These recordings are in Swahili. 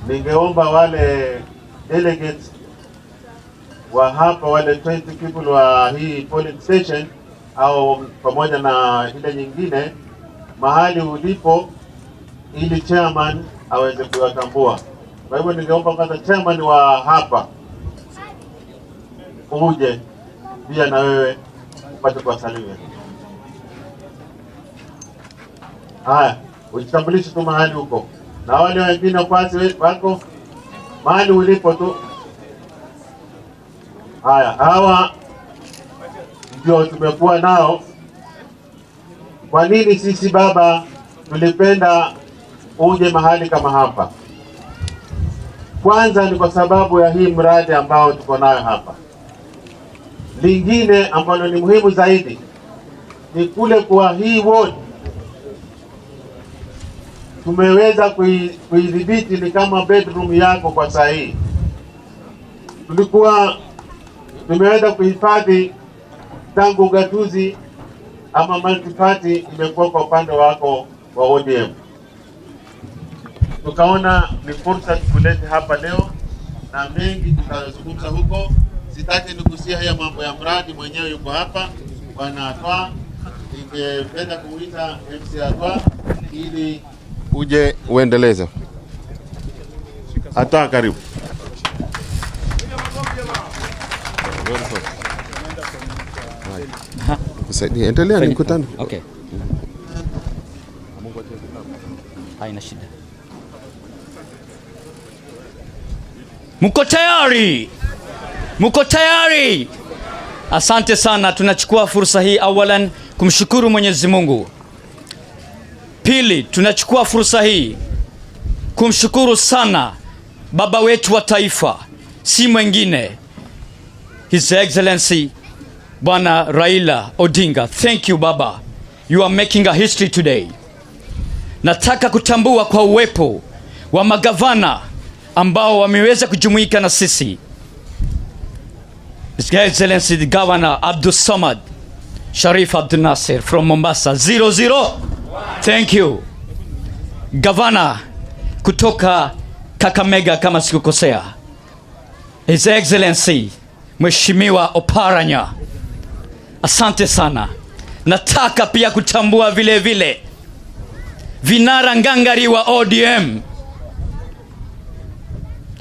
Ningeomba wale delegates wa hapa, wale 20 people wa hii polling station au pamoja na ile nyingine mahali ulipo, ili chairman aweze kuwatambua. Kwa hivyo ningeomba kwanza chairman wa hapa uje pia na wewe upate kuwasalimia. Haya, ujitambulishe tu mahali huko. Na wale wengine wafuasi wako mahali ulipo tu. Haya, hawa ndio tumekuwa nao. Kwa nini sisi baba tulipenda uje mahali kama hapa? Kwanza ni kwa sababu ya hii mradi ambao tuko nayo hapa. Lingine ambalo ni muhimu zaidi ni kule kwa hii ward tumeweza kuidhibiti, ni kama bedroom yako kwa saa hii. Tumeweza kuhifadhi tangu ugatuzi ama multi-party imekuwa kwa upande wako wa ODM. Tukaona ni fursa tukulete hapa leo, na mengi tutazungumza huko. Sitaki nikusia haya mambo ya mradi, mwenyewe yuko hapa Bwana Atwa. Ningependa kumuita MC Atwa ili uje uendeleze. Atwa, karibu. Kusaidia endelea ni mkutano. Okay. Haina shida. Mko tayari? Mko tayari? Asante sana. Tunachukua fursa hii awalan kumshukuru Mwenyezi Mungu. Pili, tunachukua fursa hii kumshukuru sana baba wetu wa taifa, si mwingine His Excellency Bwana Raila Odinga. Thank you baba. You are making a history today. Nataka kutambua kwa uwepo wa magavana ambao wameweza kujumuika na sisi. His Excellency the Governor Abdul Samad Sharif Abdul Nasir from Mombasa 00. Thank you. Governor kutoka Kakamega kama sikukosea, His Excellency Mheshimiwa Oparanya. Asante sana. Nataka pia kutambua vile vile vinara ngangari wa ODM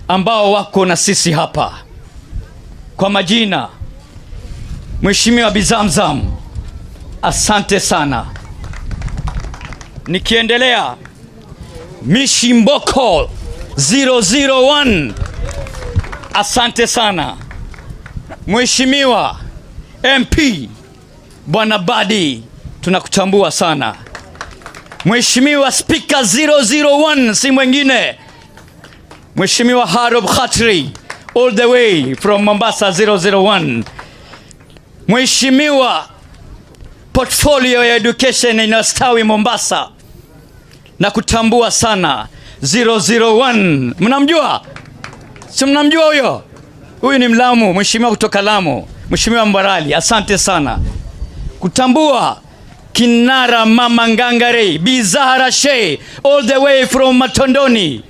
ambao wako na sisi hapa. Kwa majina, Mheshimiwa Bizamzam, asante sana. Nikiendelea, Mishimboko 001, asante sana. Mheshimiwa MP Bwana Badi, tunakutambua sana. Mheshimiwa Speaker 001, si mwingine Mheshimiwa Harob Khatri all the way from Mombasa 001. Mheshimiwa portfolio ya education inastawi Mombasa, na kutambua sana 001. Mnamjua? Si mnamjua huyo? Huyu ni Mlamu, mheshimiwa kutoka Lamu, Mheshimiwa Mbarali, asante sana. Kutambua kinara mama ngangare Bizahara Sheh all the way from Matondoni,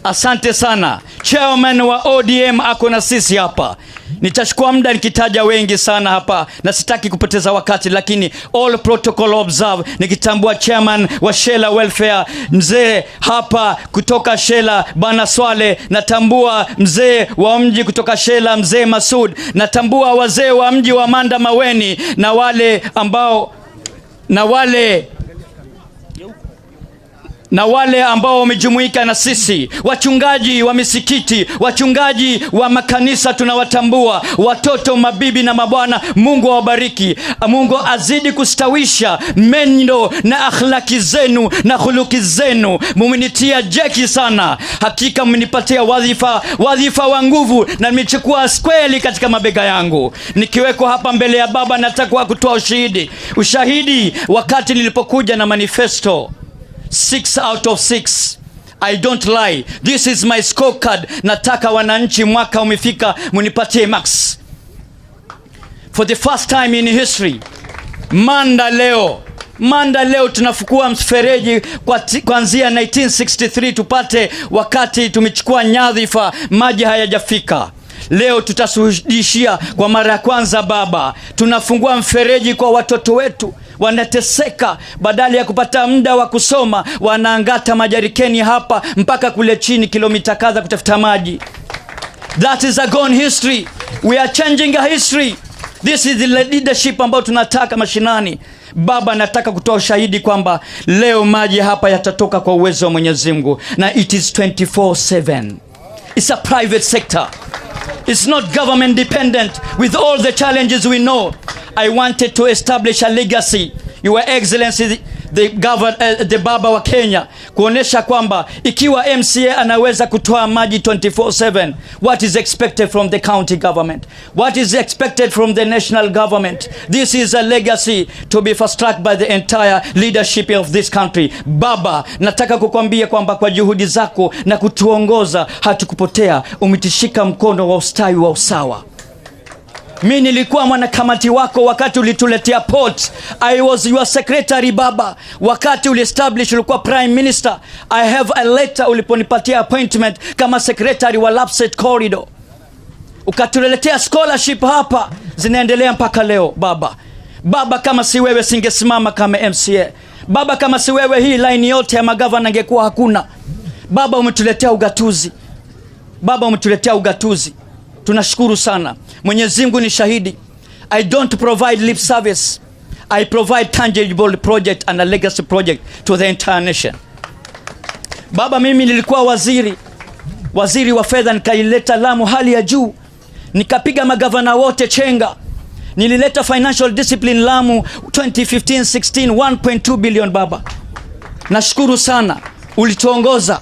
asante sana. Chairman wa ODM ako na sisi hapa. Nitachukua muda nikitaja wengi sana hapa na sitaki kupoteza wakati, lakini all protocol observe. Nikitambua chairman wa Shela Welfare mzee hapa kutoka Shela Bana Swale, natambua mzee wa mji kutoka Shela mzee Masud, natambua wazee wa mji wa Manda Maweni na wale ambao wamejumuika na sisi, wachungaji wa misikiti, wachungaji wa makanisa tunawatambua, watoto, mabibi na mabwana, Mungu awabariki. Mungu azidi kustawisha mendo na akhlaki zenu na khuluki zenu. Mumenitia jeki sana. Hakika mmenipatia wadhifa wa nguvu, na nimechukua skweli katika mabega yangu. Nikiweko hapa mbele ya baba, nataka kutoa ushahidi wakati nilipokuja na manifesto 6 out of 6. I don't lie. This is my scorecard. Nataka wananchi, mwaka umefika, munipatie max. For the first time in history, Manda leo Manda leo tunafukua mfereji kuanzia 1963 tupate wakati tumechukua nyadhifa maji hayajafika. Leo tutashuhudishia kwa mara ya kwanza baba, tunafungua mfereji kwa watoto wetu wanateseka, badala ya kupata muda wa kusoma wanaangata majarikeni hapa mpaka kule chini kilomita kadha kutafuta maji. That is a gone history. We are changing a history. This is the leadership ambayo tunataka mashinani. Baba, nataka kutoa ushahidi kwamba leo maji hapa yatatoka kwa uwezo wa Mwenyezi Mungu, na it is 24/7. It's a private sector. It's not government dependent. With all the challenges we know, I wanted to establish a legacy, Your Excellency the baba wa Kenya, kuonesha kwamba ikiwa MCA anaweza kutoa maji 24/7, what is expected from the county government? What is expected from the national government? This is a legacy to be fast-tracked by the entire leadership of this country. Baba, nataka kukwambia kwamba kwa juhudi zako na kutuongoza hatukupotea, umetishika mkono wa ustawi wa usawa. Mimi nilikuwa mwanakamati wako wakati ulituletea port. I was your secretary baba. Wakati uliestablish ulikuwa prime minister. I have a letter uliponipatia appointment kama secretary wa Lapset Corridor. Ukatuletea scholarship hapa, zinaendelea mpaka leo baba. Baba, kama si wewe singesimama kama MCA. Baba, kama si wewe hii line yote ya magavana ingekuwa hakuna. Baba, umetuletea ugatuzi. Baba, umetuletea ugatuzi. Tunashukuru sana. Mwenyezi Mungu ni shahidi. I don't provide lip service. I provide tangible project and a legacy project to the entire nation. Baba, mimi nilikuwa waziri wa fedha, nikaileta Lamu hali ya juu. Nikapiga magavana wote chenga. Nilileta financial discipline Lamu 2015-16 1.2 billion baba. Nashukuru sana. Ulituongoza.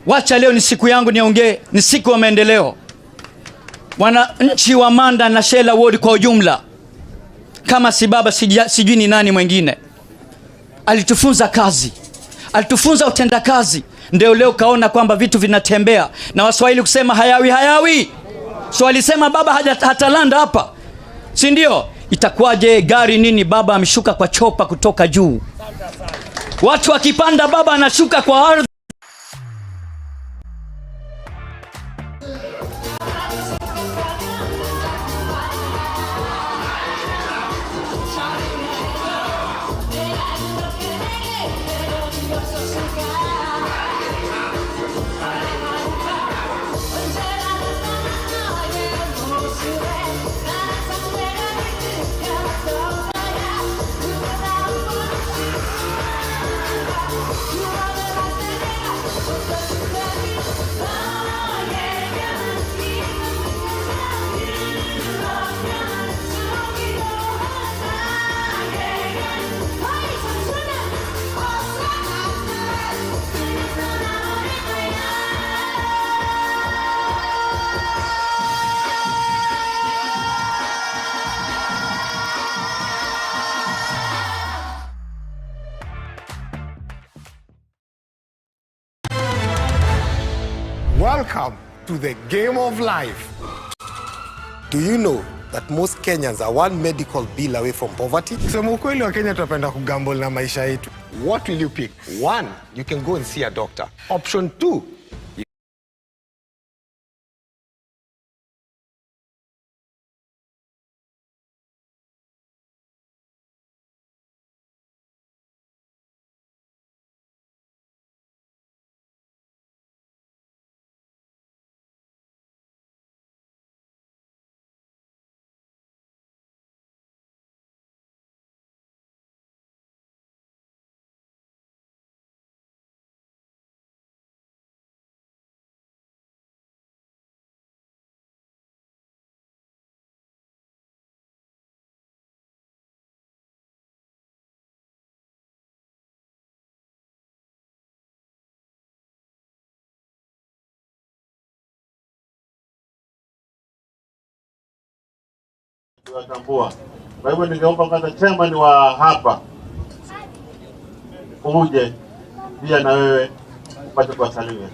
Wacha leo ni siku yangu niongee, ni siku ya maendeleo. Wananchi wa Manda na Shela Ward kwa ujumla, kama si baba sijui ni nani mwingine. Alitufunza kazi, alitufunza utenda kazi. Ndio leo kaona kwamba vitu vinatembea, na Waswahili kusema hayawi. So alisema baba hatalanda hapa, si ndio? Itakuwaje gari nini? Baba ameshuka kwa chopa kutoka juu. Watu wakipanda baba anashuka kwa ardhi. Welcome to the game of life. Do you know that most Kenyans are one medical bill away from poverty? Kusema ukweli wa Kenya tunapenda kugamble na maisha yetu. What will you pick? 1, you can go and see a doctor. Option 2, tunatambua. Kwa hivyo ningeomba kwanza chairman wa hapa uje pia na wewe upate kuwasalimia.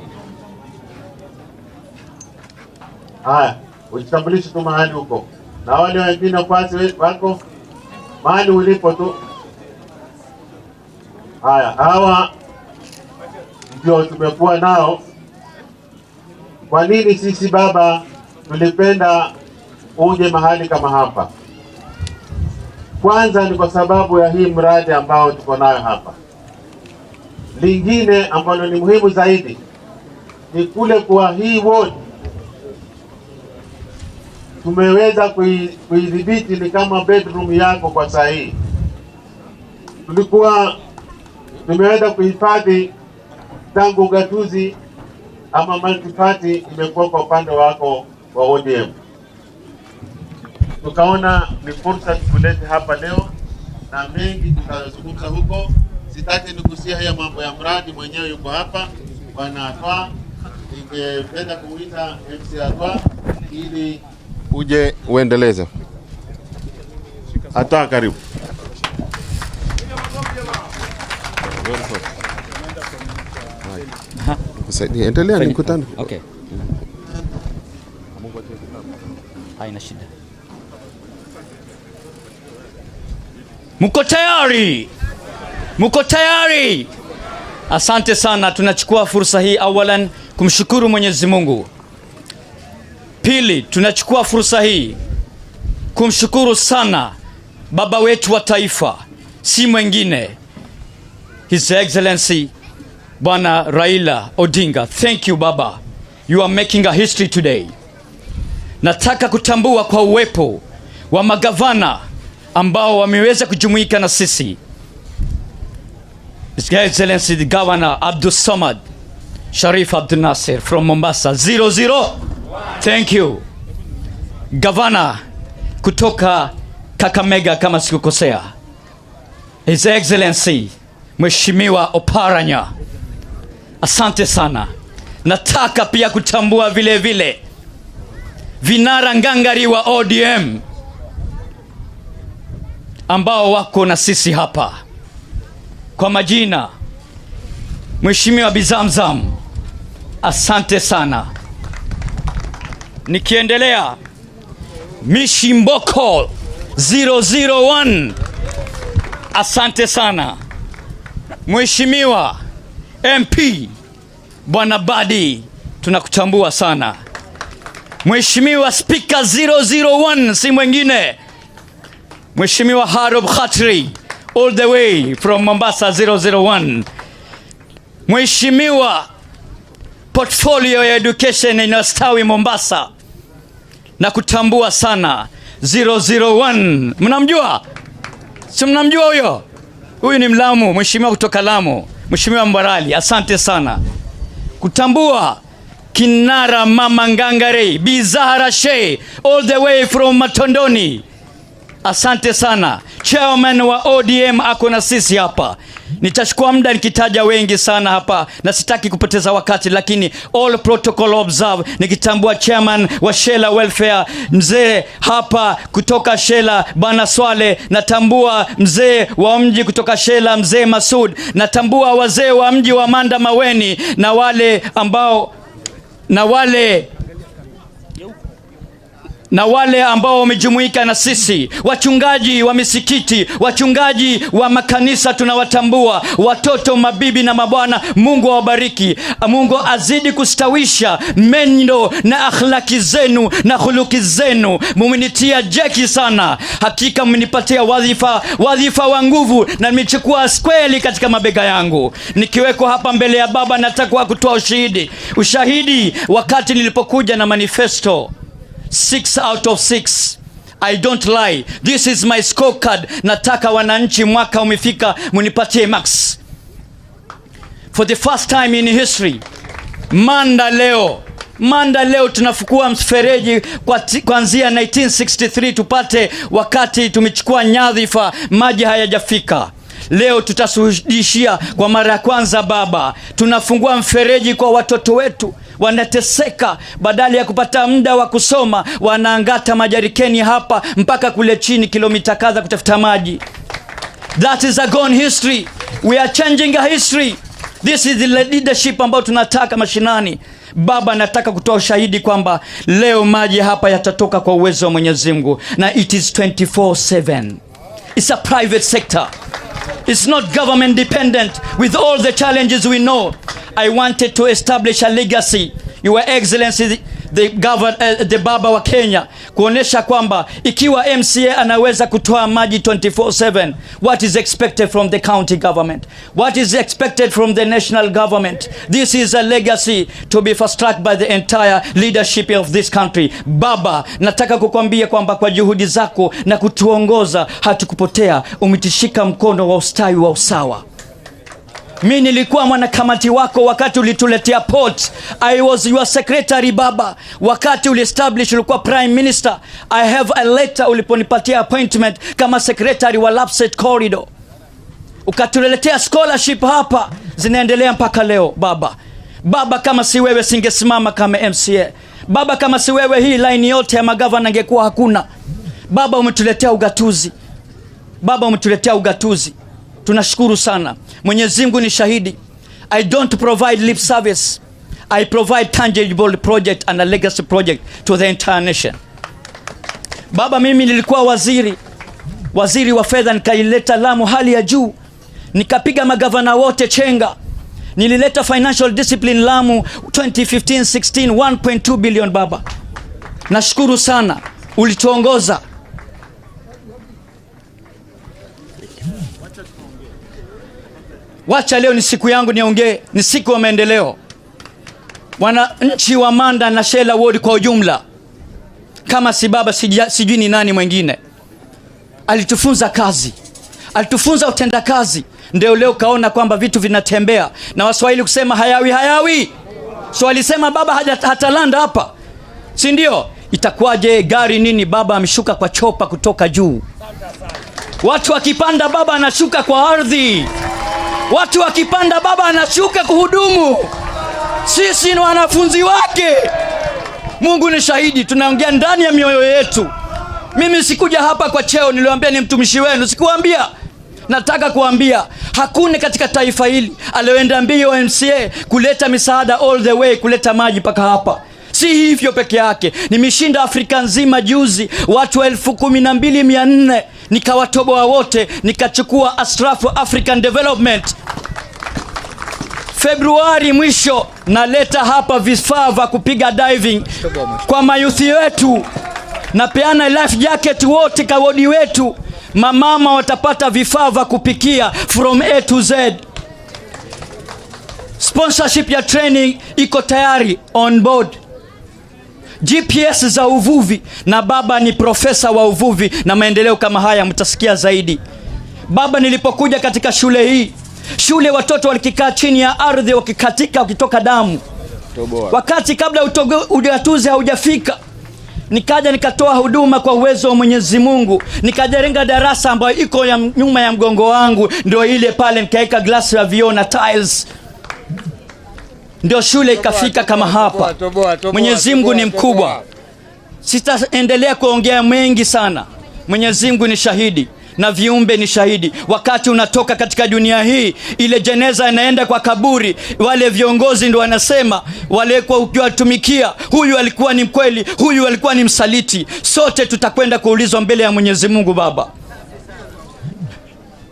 Haya, ujitambulishe tu mahali huko, na wale wengine kwasi wako mahali ulipo tu. Haya, hawa ndio tumekuwa nao. Kwa nini sisi baba tulipenda uje mahali kama hapa? Kwanza ni kwa sababu ya hii mradi ambao tuko nayo hapa. Lingine ambalo ni muhimu zaidi ni kule kwa hii ward tumeweza kuidhibiti, ni kama bedroom yako kwa saa hii. Tumeweza kuhifadhi tangu ugatuzi ama multi-party imekuwa kwa upande wako wa ODM. Tukaona ni fursa tukulete hapa leo, na mengi tutazungumza huko. Sitaki nigusia haya mambo ya mradi, mwenyewe yuko hapa bwana Atwa. Ningependa kuita MC Atwa ili uje uendeleze. Atwa, karibu. Endelea ni mkutano. Okay. Haina shida. Mko tayari? Mko tayari? Asante sana. Tunachukua fursa hii awalan kumshukuru Mwenyezi Mungu. Pili, tunachukua fursa hii kumshukuru sana baba wetu wa taifa, si mwingine His Excellency Bwana Raila Odinga. Thank you baba. You are making a history today. Nataka kutambua kwa uwepo wa magavana ambao wameweza kujumuika na sisi. His Excellency the Governor Abdul Samad Sharif Abdul Nasir from Mombasa 001. Thank you. Governor kutoka Kakamega kama sikukosea, His Excellency Mheshimiwa Oparanya. Asante sana. Nataka pia kutambua vile vile vinara ngangari wa ODM ambao wako na sisi hapa. Kwa majina, Mheshimiwa Bizamzam, asante sana. Nikiendelea, Mishimboko 001, asante sana. Mheshimiwa MP Bwana Badi, tunakutambua sana. Mheshimiwa Speaker 001, si mwingine Mheshimiwa Harob Khatri all the way from Mombasa 001. Mheshimiwa portfolio ya education inastawi Mombasa, na kutambua sana 001. Mnamjua? Si mnamjua huyo? Huyu ni Mlamu, mheshimiwa kutoka Lamu, Mheshimiwa Mbarali, asante sana. Kutambua kinara mama ngangare Bizahara Sheh all the way from Matondoni, asante sana. Chairman wa ODM ako na sisi hapa. Nitachukua muda nikitaja wengi sana hapa na sitaki kupoteza wakati, lakini all protocol observe. Nikitambua chairman wa Shela Welfare mzee hapa kutoka Shela Bwana Swale, natambua mzee wa mji kutoka Shela mzee Masud, natambua wazee wa mji wa Manda Maweni na wale ambao wamejumuika na sisi, wachungaji wa misikiti, wachungaji wa makanisa tunawatambua, watoto, mabibi na mabwana. Mungu awabariki. Mungu azidi kustawisha mendo na akhlaki zenu na khuluki zenu. Mumenitia jeki sana. Hakika mmenipatia wadhifa wa nguvu, na nimechukua kweli katika mabega yangu. Nikiweko hapa mbele ya baba, nataka kutoa ushahidi wakati nilipokuja na manifesto 6 out of 6. I don't lie. This is my scorecard. Nataka wananchi, mwaka umefika, munipatie max. For the first time in history, Manda leo tunafukua mfereji kuanzia 1963 tupate, wakati tumechukua nyadhifa maji hayajafika. Leo tutashuhudishia kwa mara ya kwanza baba, tunafungua mfereji kwa watoto wetu wanateseka, badala ya kupata muda wa kusoma wanaangata majarikeni hapa mpaka kule chini kilomita kadha kutafuta maji. That is a gone history. We are changing a history. This is the leadership ambao tunataka mashinani. Baba, nataka kutoa ushahidi kwamba leo maji hapa yatatoka kwa uwezo wa Mwenyezi Mungu, na it is 24/7. It's a private sector. It's not government dependent. With all the challenges we know, I wanted to establish a legacy, Your Excellency the baba wa Kenya, kuonesha kwamba ikiwa MCA anaweza kutoa maji 24/7, what is expected from the county government? What is expected from the national government? This is a legacy to be fast-tracked by the entire leadership of this country. Baba, nataka kukwambia kwamba kwa juhudi zako na kutuongoza hatukupotea, umetishika mkono wa ustawi wa usawa. Mimi nilikuwa mwanakamati wako wakati ulituletea port. I was your secretary baba. Wakati uliestablish ulikuwa prime minister. I have a letter uliponipatia appointment kama secretary wa Lapset Corridor. Ukatuletea scholarship hapa, zinaendelea mpaka leo baba. Baba, kama si wewe singesimama kama MCA. Baba, kama si wewe hii line yote ya magavana ingekuwa hakuna. Baba, umetuletea ugatuzi. Baba, umetuletea ugatuzi. Tunashukuru sana. Mwenyezi Mungu ni shahidi. I don't provide lip service. I provide tangible project and a legacy project to the entire nation. Baba, mimi nilikuwa waziri wa fedha, nikaileta Lamu hali ya juu. Nikapiga magavana wote chenga. Nilileta financial discipline Lamu 2015-16 1.2 billion baba. Nashukuru sana. Ulituongoza. Wacha leo ni siku yangu niongee, ni siku ya maendeleo. Wananchi wa Manda na Shela Ward kwa ujumla, kama si baba sijui ni nani mwingine. Alitufunza kazi, alitufunza utenda kazi. Ndio leo kaona kwamba vitu vinatembea, na Waswahili kusema hayawi. So alisema baba hatalanda hapa, si ndio? Itakuwaje gari nini? Baba ameshuka kwa chopa kutoka juu. Watu wakipanda baba anashuka kwa ardhi. Watu wakipanda baba anashuka kuhudumu. Sisi ni wanafunzi wake. Mungu ni shahidi, tunaongea ndani ya mioyo yetu. Mimi sikuja hapa kwa cheo, niliwaambia ni mtumishi wenu. Sikuambia. Nataka kuambia hakuna katika taifa hili alioenda mbio MCA kuleta misaada all the way kuleta maji paka hapa. Si hivyo peke yake, nimeshinda Afrika nzima juzi watu 12,400, nikawatoboa wote, nikachukua Asrafu African Development. Februari mwisho naleta hapa vifaa vya kupiga diving kwa mayuthi wetu. Napeana life jacket wote kwa wodi wetu. Mamama watapata vifaa vya kupikia from A to Z. Sponsorship ya training iko tayari on board. GPS za uvuvi, na baba ni profesa wa uvuvi na maendeleo kama haya mtasikia zaidi. Baba, nilipokuja katika shule hii, shule watoto walikikaa chini ya ardhi wakikatika wakitoka damu. Wakati kabla ugatuzi haujafika, nikaja nikatoa huduma kwa uwezo wa Mwenyezi Mungu. Nikajenga darasa ambayo iko nyuma ya mgongo wangu, ndio ile pale, nikaweka glass ya vioo na tiles. Ndio shule ikafika kama hapa. Mwenyezi Mungu ni mkubwa. Sitaendelea kuongea mengi sana. Mwenyezi Mungu ni shahidi na viumbe ni shahidi. Wakati unatoka katika dunia hii, ile jeneza inaenda kwa kaburi, wale viongozi ndio wanasema, wale kwa ukiwatumikia, huyu alikuwa ni mkweli, huyu alikuwa ni msaliti. Sote tutakwenda kuulizwa mbele ya Mwenyezi Mungu baba.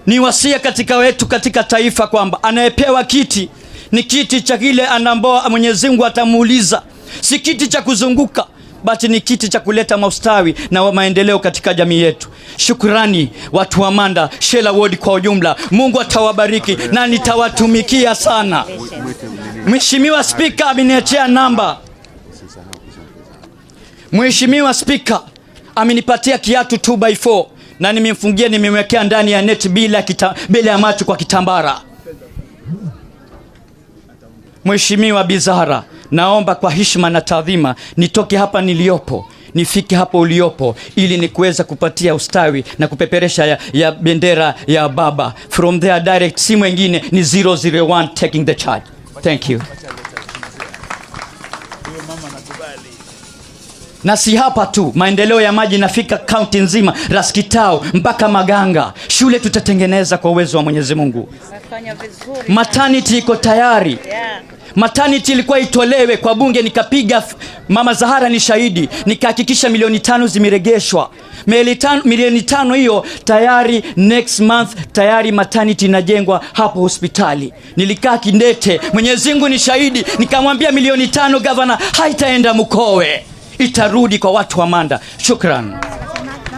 Ni wasia katika wetu katika taifa kwamba anayepewa kiti ni kiti cha kile anamboa Mwenyezi Mungu atamuuliza. Si kiti cha kuzunguka, bali ni kiti cha kuleta maustawi na maendeleo katika jamii yetu. Shukrani watu wa Manda, Shela Ward kwa ujumla. Mungu atawabariki na nitawatumikia sana. Mheshimiwa Speaker ameniachia namba. Mheshimiwa Speaker amenipatia kiatu 2x4 na nimemfungia, nimemwekea ndani ya net bila ya macho kwa kitambara. Mheshimiwa Bizara, naomba kwa heshima na taadhima nitoke hapa niliopo, nifike hapo uliopo, ili nikuweza kupatia ustawi na kupeperesha ya bendera ya baba. From there direct, si mwingine ni 001 taking the charge. Thank you. Na si hapa tu, maendeleo ya maji nafika kaunti nzima, Raskitau mpaka Maganga. Shule tutatengeneza kwa uwezo wa Mwenyezi Mungu. Maternity iko tayari. Maternity ilikuwa itolewe kwa bunge, nikapiga, Mama Zahara ni shahidi, nikahakikisha milioni 5 zimeregeshwa. Milioni 5 hiyo tayari, next month tayari maternity inajengwa hapo hospitali. Nilikaa Kindete, Mwenyezi Mungu ni shahidi, nikamwambia milioni 5 governor haitaenda Mkowe, itarudi kwa watu wa Manda. Shukran.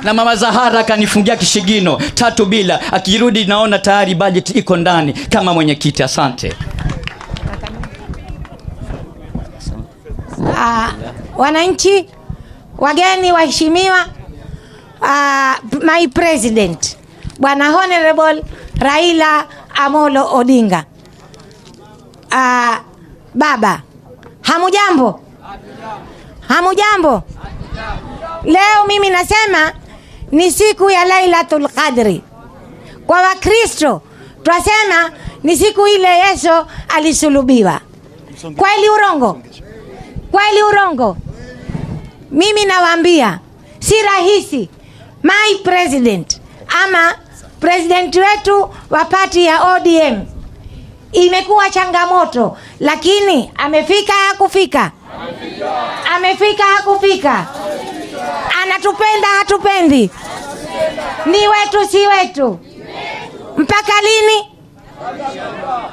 Na Mama Zahara kanifungia kishigino 3 bila, akirudi naona tayari budget iko ndani kama mwenyekiti. Asante. Wananchi, wageni waheshimiwa, my president Bwana Honorable Raila Amolo Odinga. Baba, hamujambo? Hamujambo? Leo mimi nasema ni siku ya Lailatul Qadri. Kwa Wakristo twasema ni siku ile Yesu alisulubiwa. Kweli urongo? Kweli urongo? Mimi nawaambia si rahisi. My president ama president wetu wa party ya ODM imekuwa changamoto, lakini amefika hakufika? Amefika hakufika? Anatupenda hatupendi? Ni wetu si wetu? Mpaka lini?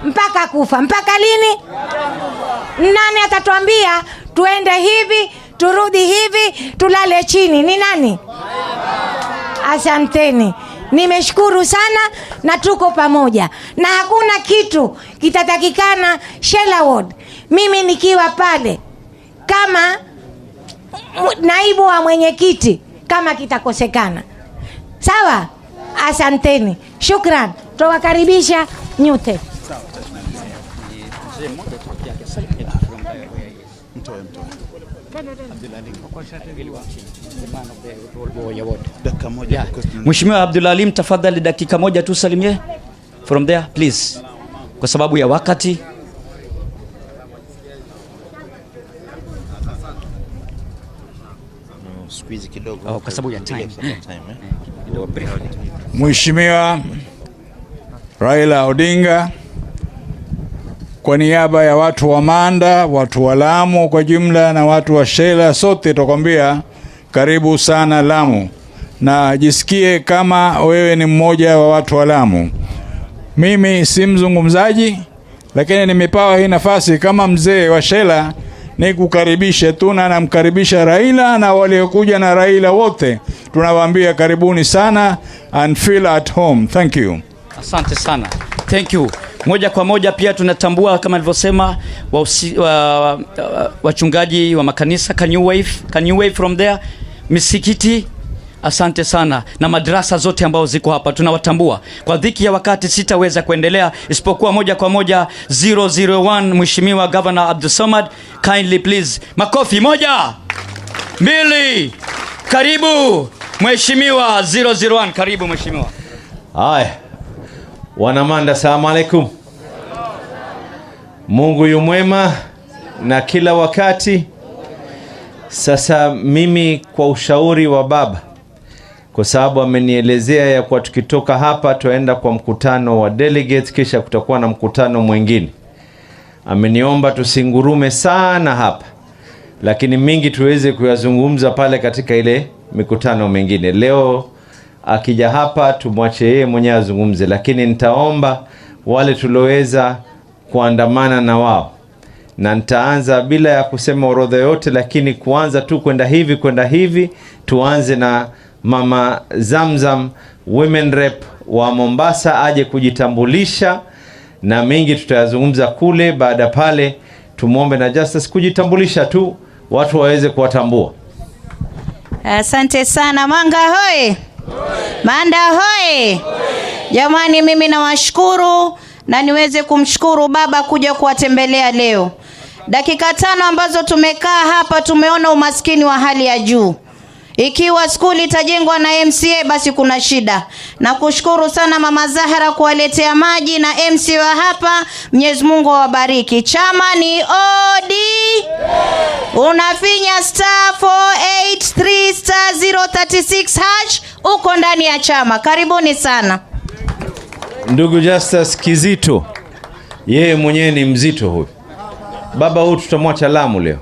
Mpaka kufa. Mpaka lini? Nani atatuambia tuende hivi, turudi hivi, tulale chini? Ni nani? Asanteni. Nimeshukuru sana na tuko pamoja. Na hakuna kitu kitatakikana Shela Ward, mimi nikiwa pale kama naibu wa mwenyekiti, kama kitakosekana. Sawa? Asanteni. Shukran. Tuwakaribisha nyote. Mheshimiwa Abdulalim, tafadhali dakika moja tu salimie from there please, kwa sababu ya wakati. Kwa sababu ya time. Mheshimiwa Raila Odinga, kwa niaba ya watu wa Manda, watu wa Lamu kwa jumla na watu wa Shela, sote tukwambia karibu sana Lamu, na jisikie kama wewe ni mmoja wa watu wa Lamu. Mimi si mzungumzaji, lakini nimepawa hii nafasi kama mzee wa Shela ni kukaribisha tu, na namkaribisha Raila na waliokuja na Raila wote. Tunawaambia karibuni sana and feel at home. Thank you. Asante sana. Thank you. Moja kwa moja pia tunatambua kama nilivyosema wachungaji wa makanisa. Can you wave from there? Misikiti, asante sana, na madrasa zote ambao ziko hapa tunawatambua. Kwa dhiki ya wakati sitaweza kuendelea isipokuwa moja kwa moja 001 Mheshimiwa Governor Abdul Samad, kindly please. Makofi. 1 2, karibu Mheshimiwa 001. Karibu Mheshimiwa. Haya, wanamanda, salamu alaikum. Mungu yu mwema na kila wakati. Sasa mimi kwa ushauri wa baba, kwa sababu amenielezea ya kwa tukitoka hapa tuenda kwa mkutano wa delegates, kisha kutakuwa na mkutano mwingine, ameniomba tusingurume sana hapa, lakini mingi tuweze kuyazungumza pale katika ile mikutano mingine. Leo akija hapa tumwache yeye mwenyewe azungumze, lakini nitaomba wale tuloweza kuandamana na wao, na nitaanza bila ya kusema orodha yote, lakini kuanza tu kwenda hivi. Tuanze na Mama Zamzam, women rep wa Mombasa, aje kujitambulisha, na mingi tutayazungumza kule. Baada pale tumuombe na Justice kujitambulisha tu, watu waweze kuwatambua. Asante sana. Manga hoye! Manda hoye! Jamani, mimi nawashukuru na niweze kumshukuru baba kuja kuwatembelea leo. Dakika 5 ambazo tumekaa hapa tumeona umaskini wa hali ya juu. Ikiwa skuli itajengwa na MCA basi kuna shida. Na kushukuru sana Mama Zahara kuwaletea maji na MCA wa hapa. Mwenyezi Mungu awabariki. Chama ni OD. Unafinya *483*036# uko ndani ya chama. Karibuni sana. Ndugu Justus Kizito, yeye mwenyewe ni mzito huyu. Baba huyu tutamwacha Lamu leo.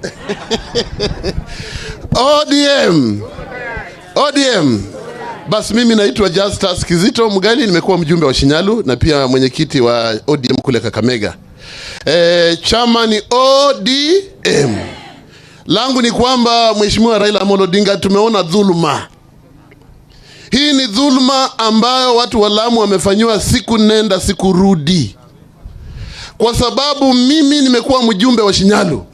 ODM. Basi mimi naitwa Justus Kizito Mgali, nimekuwa mjumbe wa Shinyalu na pia mwenyekiti wa ODM kule Kakamega. Chama ni ODM. Langu ni kwamba Mheshimiwa Raila Amolo Odinga, tumeona dhuluma. Hii ni dhuluma ambayo watu wa Lamu wamefanywa siku nenda siku rudi. Kwa sababu mimi nimekuwa mjumbe wa Shinyalu.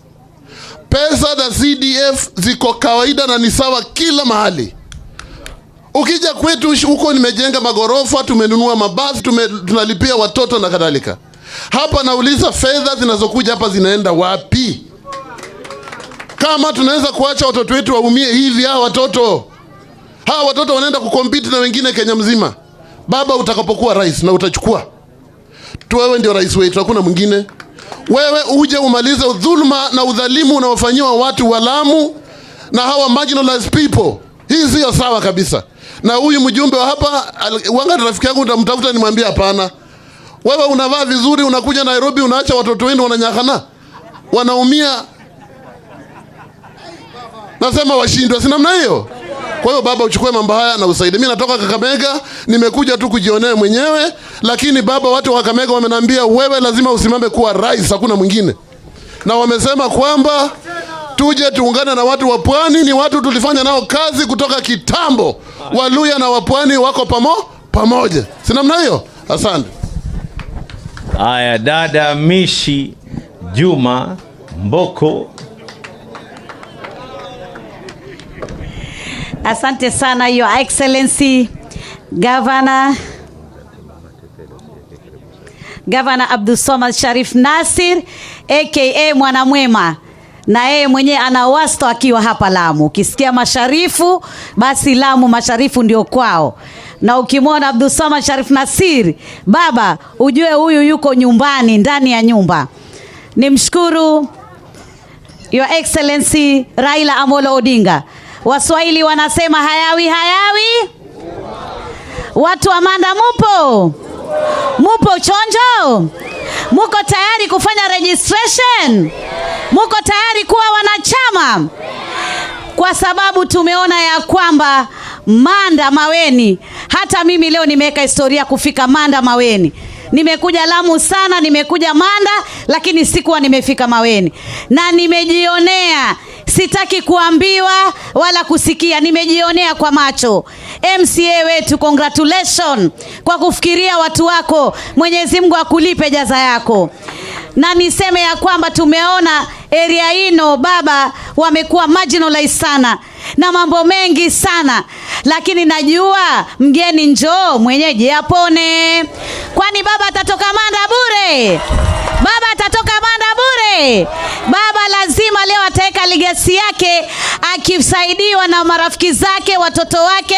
Pesa za CDF ziko kawaida na ni sawa kila mahali. Ukija kwetu huko nimejenga magorofa, tumenunua mabasi, tunalipia watoto na kadhalika. Hapa nauliza fedha zinazokuja hapa zinaenda wapi? Kama tunaweza kuacha watoto wetu waumie hivi, hawa watoto wanaenda kukompiti na wengine Kenya mzima. Baba, utakapokuwa rais na utachukua wewe ndio rais wetu, hakuna mwingine. Wewe uje umalize udhuluma na udhalimu unaofanywa watu wa Lamu na hawa marginalized people. Hii sio sawa kabisa. Na huyu mjumbe wa hapa wanga rafiki yangu nitamtafuta nimwambie hapana. Wewe unavaa vizuri, unakuja Nairobi, unaacha watoto wenu wananyakana, wanaumia. Nasema washindwe, si namna hiyo. Kwa hiyo baba, uchukue mambo haya na usaidie. Mimi natoka Kakamega, nimekuja tu kujionea mwenyewe, lakini baba, watu wa Kakamega wamenambia wewe lazima usimame kuwa rais, hakuna mwingine. Na wamesema kwamba tuje tuungane na watu wa Pwani, ni watu tulifanya nao kazi kutoka kitambo. Waluya na Wapwani wako pamoja. Si namna hiyo? Asante. Haya, dada Mishi Juma Mboko. Asante sana, Your Excellency Governor Abdulswamad Sharif Nasir aka Mwanamwema, na yeye mwenyewe ana wasto akiwa hapa Lamu. Ukisikia masharifu basi Lamu masharifu ndio kwao. Na ukimwona Abdulswamad Sharif Nasir baba, ujue huyu yuko nyumbani, ndani ya nyumba. Nimshukuru Your Excellency Raila Amolo Odinga. Waswahili wanasema hayawi. Watu wa Manda mupo chonjo? Muko tayari kufanya registration? Muko tayari kuwa wanachama? Kwa sababu tumeona ya kwamba Manda Maweni, hata mimi leo nimeweka historia kufika Manda Maweni. Nimekuja Lamu sana, nimekuja Manda, lakini sikuwa nimefika Maweni. Na nimejionea, sitaki kuambiwa wala kusikia, nimejionea kwa macho. MCA wetu, congratulations kwa kufikiria watu wako. Mwenyezi Mungu akulipe jaza yako. Na niseme ya kwamba tumeona area ino baba wamekuwa marginalized sana na mambo mengi sana, lakini najua mgeni njoo mwenyeji apone. Kwani baba atatoka Manda bure? Baba atatoka Manda bure? Baba lazima leo ataweka legacy yake akisaidiwa na marafiki zake, watoto wake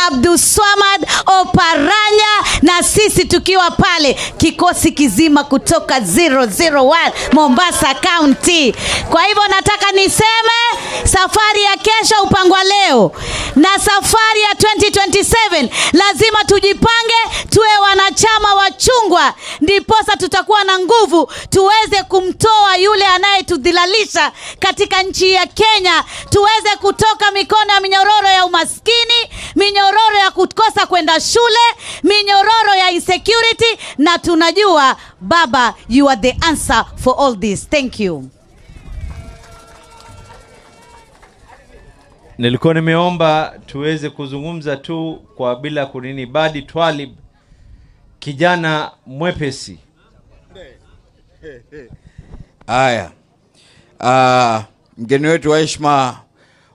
Abdulswamad Oparanya, na sisi tukiwa pale kikosi kizima kutoka 001 Mombasa County. Kwa hivyo nataka niseme safari ya kesho upangwa leo, na safari ya 2027 lazima tujipange, tuwe wanachama wa chungwa, ndiposa tutakuwa na nguvu tuweze kumtoa yule anayetudhilalisha katika nchi ya Kenya, tuweze kutoka mikono ya minyororo ya umaskini, minyororo ya kukosa kwenda shule, minyororo ya insecurity, na tunajua baba, you are the answer for all this. Thank you. Nilikuwa nimeomba tuweze kuzungumza tu kwa bila kunini. Badi Twalib, kijana mwepesi. Haya, mgeni wetu wa heshima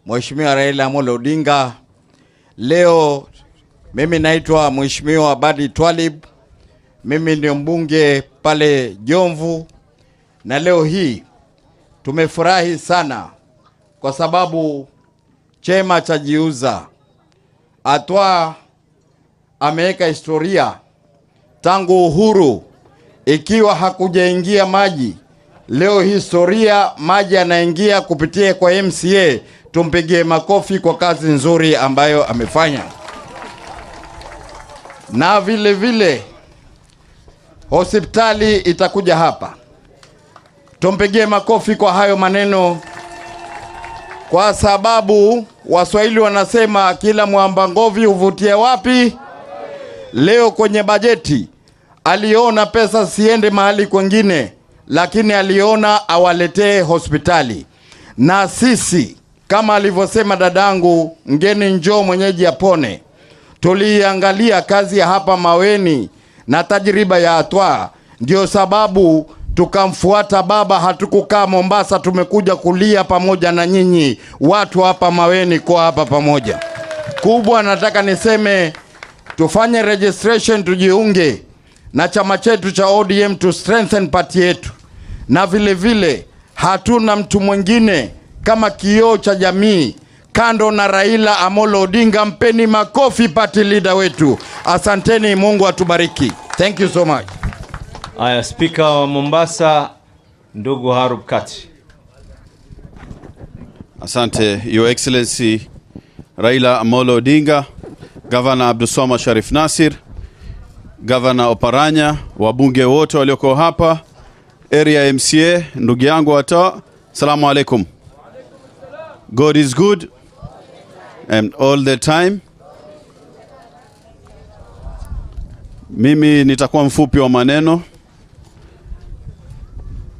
Mheshimiwa Raila Amolo Odinga, leo mimi naitwa Mheshimiwa Badi Twalib, mimi ndio mbunge pale Jomvu, na leo hii tumefurahi sana kwa sababu chema chajiuza. Atwa ameweka historia tangu uhuru, ikiwa hakujaingia maji. Leo historia maji yanaingia kupitia kwa MCA. Tumpigie makofi kwa kazi nzuri ambayo amefanya. Na vile vile hospitali itakuja hapa. Tumpigie makofi kwa hayo maneno, kwa sababu Waswahili wanasema kila mwamba ngovi huvutia wapi? Leo kwenye bajeti aliona pesa siende mahali kwingine, lakini aliona awaletee hospitali. Na sisi kama alivyosema dadangu, mgeni njoo mwenyeji apone, tuliangalia kazi ya hapa Maweni na tajriba ya Atwa, ndio sababu tukamfuata baba. Hatukukaa Mombasa, tumekuja kulia pamoja na nyinyi watu hapa Maweni, kwa hapa pamoja. Kubwa nataka niseme, tufanye registration, tujiunge na chama chetu cha ODM, to strengthen party yetu. Na vile vile hatuna mtu mwingine kama kioo cha jamii kando na Raila Amolo Odinga. Mpeni makofi party leader wetu. Asanteni, Mungu atubariki. Thank you so much. Aya, Speaker wa Mombasa, ndugu Harub Kati. Asante, Your Excellency Raila Amolo Odinga, Governor Abdulswamad Sharif Nasir, Governor Oparanya, wabunge wote walioko hapa, area MCA, ndugu yangu wata, salamu alaikum. God is good and all the time. Mimi nitakuwa mfupi wa maneno.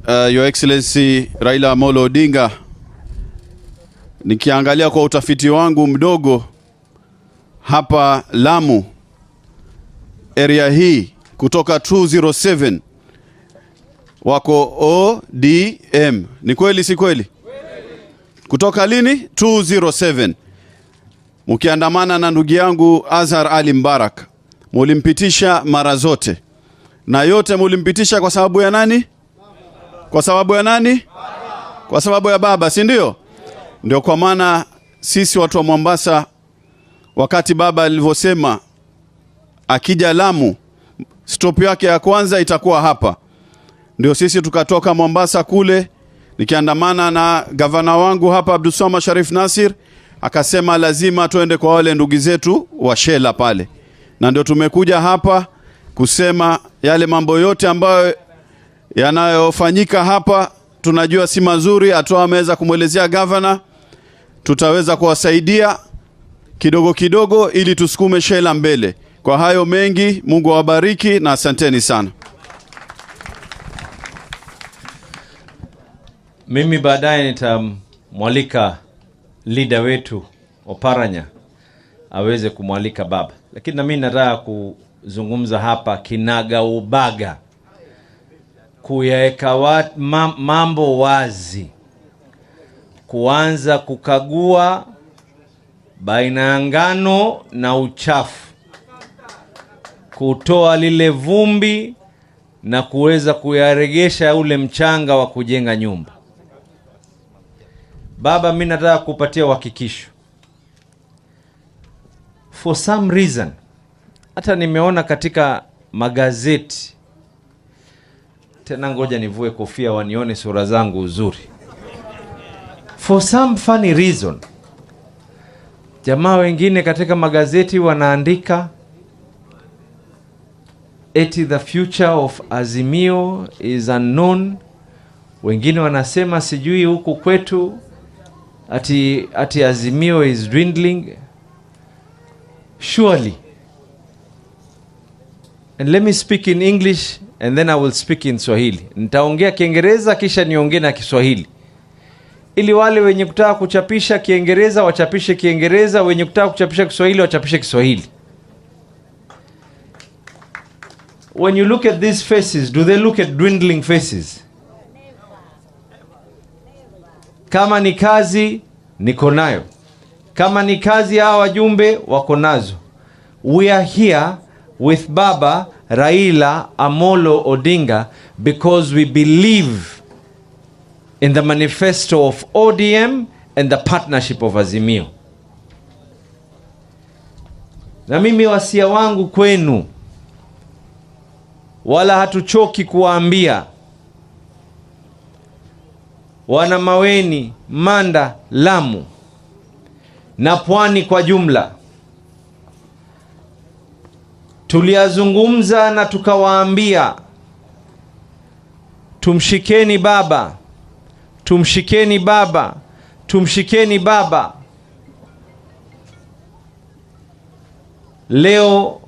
Your Excellency Raila Amolo Odinga, nikiangalia kwa utafiti wangu mdogo hapa Lamu, area hii kutoka 207 wako ODM. Ni kweli si kweli? Kutoka lini? 207. Mkiandamana na ndugu yangu Azhar Ali Mbarak, mulimpitisha mara zote. Na yote mulimpitisha kwa sababu ya nani? Kwa sababu ya nani? Kwa sababu ya baba, si ndio? Ndio kwa maana sisi watu wa Mombasa, wakati baba alivyosema akija Lamu stop yake ya kwanza itakuwa hapa, ndio sisi tukatoka Mombasa kule, nikiandamana na gavana wangu hapa Abdulswamad Sharif Nasir, akasema lazima tuende kwa wale ndugu zetu wa Shela pale, na ndio tumekuja hapa kusema yale mambo yote ambayo yanayofanyika hapa tunajua si mazuri. Atwa ameweza kumwelezea gavana, tutaweza kuwasaidia kidogo kidogo ili tusukume Shela mbele. Kwa hayo mengi, Mungu awabariki na asanteni sana. Mimi baadaye nitamwalika leader wetu Oparanya aweze kumwalika baba, lakini na mimi nataka kuzungumza hapa kinaga ubaga, kuyaweka mambo wazi, kuanza kukagua baina ya ngano na uchafu, kutoa lile vumbi na kuweza kuyaregesha ule mchanga wa kujenga nyumba. Baba, mimi nataka kupatia uhakikisho. For some reason, hata nimeona katika magazeti, tena ngoja nivue kofia wanione sura zangu uzuri. For some funny reason, jamaa wengine katika magazeti wanaandika eti the future of Azimio is unknown. Wengine wanasema sijui huku kwetu ati Azimio is dwindling. Surely, and let me speak in English and then I will speak in Swahili. Nitaongea Kiingereza kisha niongee na Kiswahili, ili wale wenye kutaka kuchapisha Kiingereza wachapishe Kiingereza, wenye kutaka kuchapisha Kiswahili wachapishe Kiswahili. When you look at these faces, do they look at dwindling faces? Kama ni kazi niko nayo, kama ni kazi hawa wajumbe wako nazo. We are here with Baba Raila Amolo Odinga because we believe in the manifesto of ODM and the partnership of Azimio. Na mimi wasia wangu kwenu, wala hatuchoki kuwaambia wana Maweni, Manda, Lamu na Pwani kwa jumla, tuliazungumza na tukawaambia tumshikeni baba, tumshikeni baba, tumshikeni baba. Leo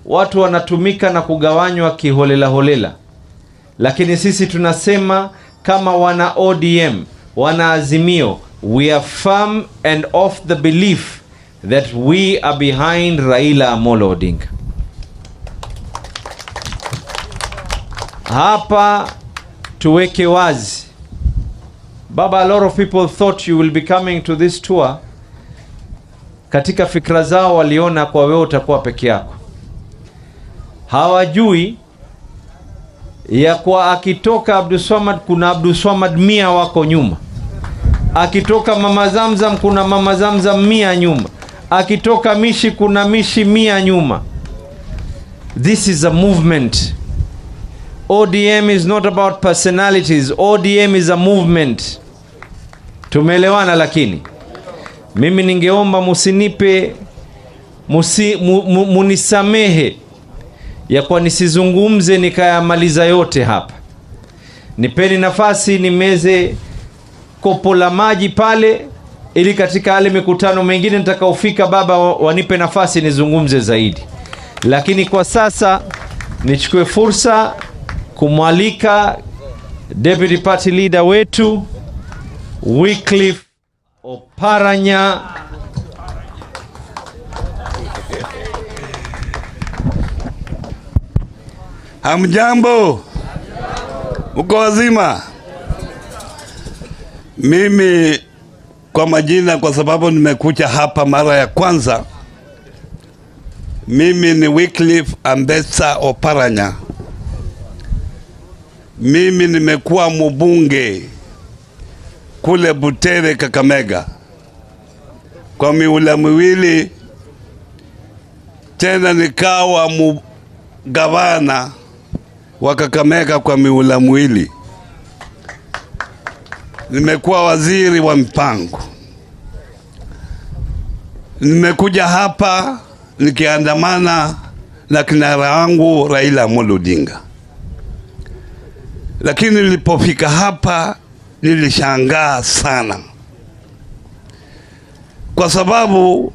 watu wanatumika na kugawanywa kiholela holela, lakini sisi tunasema kama wana ODM, wana Azimio, we are firm and of the belief that we are behind Raila Amolo Odinga. Hapa tuweke wazi, Baba, a lot of people thought you will be coming to this tour. Katika fikra zao waliona kwa wewe utakuwa peke yako. Hawajui ya kwa akitoka Abdulswamad kuna Abdulswamad 100 wako nyuma. Akitoka Mama Zamzam kuna Mama Zamzam 100 nyuma. Akitoka Mishi kuna Mishi 100 nyuma. This is a movement. ODM is not about personalities. ODM is a movement. Tumeelewana? Lakini mimi ningeomba munisamehe ya kwa nisizungumze nikayamaliza yote hapa. Nipeni nafasi nimeze kopo la maji pale, ili katika yale mikutano mengine nitakaofika Baba wanipe nafasi nizungumze zaidi. Lakini kwa sasa nichukue fursa kumwalika Deputy Party Leader wetu Wycliffe Oparanya. Hamjambo? Uko wazima? Mimi kwa majina, kwa sababu nimekuja hapa mara ya kwanza, mimi ni Wycliffe Ambetsa Oparanya. Mimi nimekuwa mbunge kule Butere, Kakamega kwa miula miwili, tena nikawa gavana wa Kakamega kwa miula miwili. Nimekuwa waziri wa mpango. Nimekuja hapa nikiandamana na kinara wangu Raila Amolo Odinga. Lakini nilipofika hapa nilishangaa sana, kwa sababu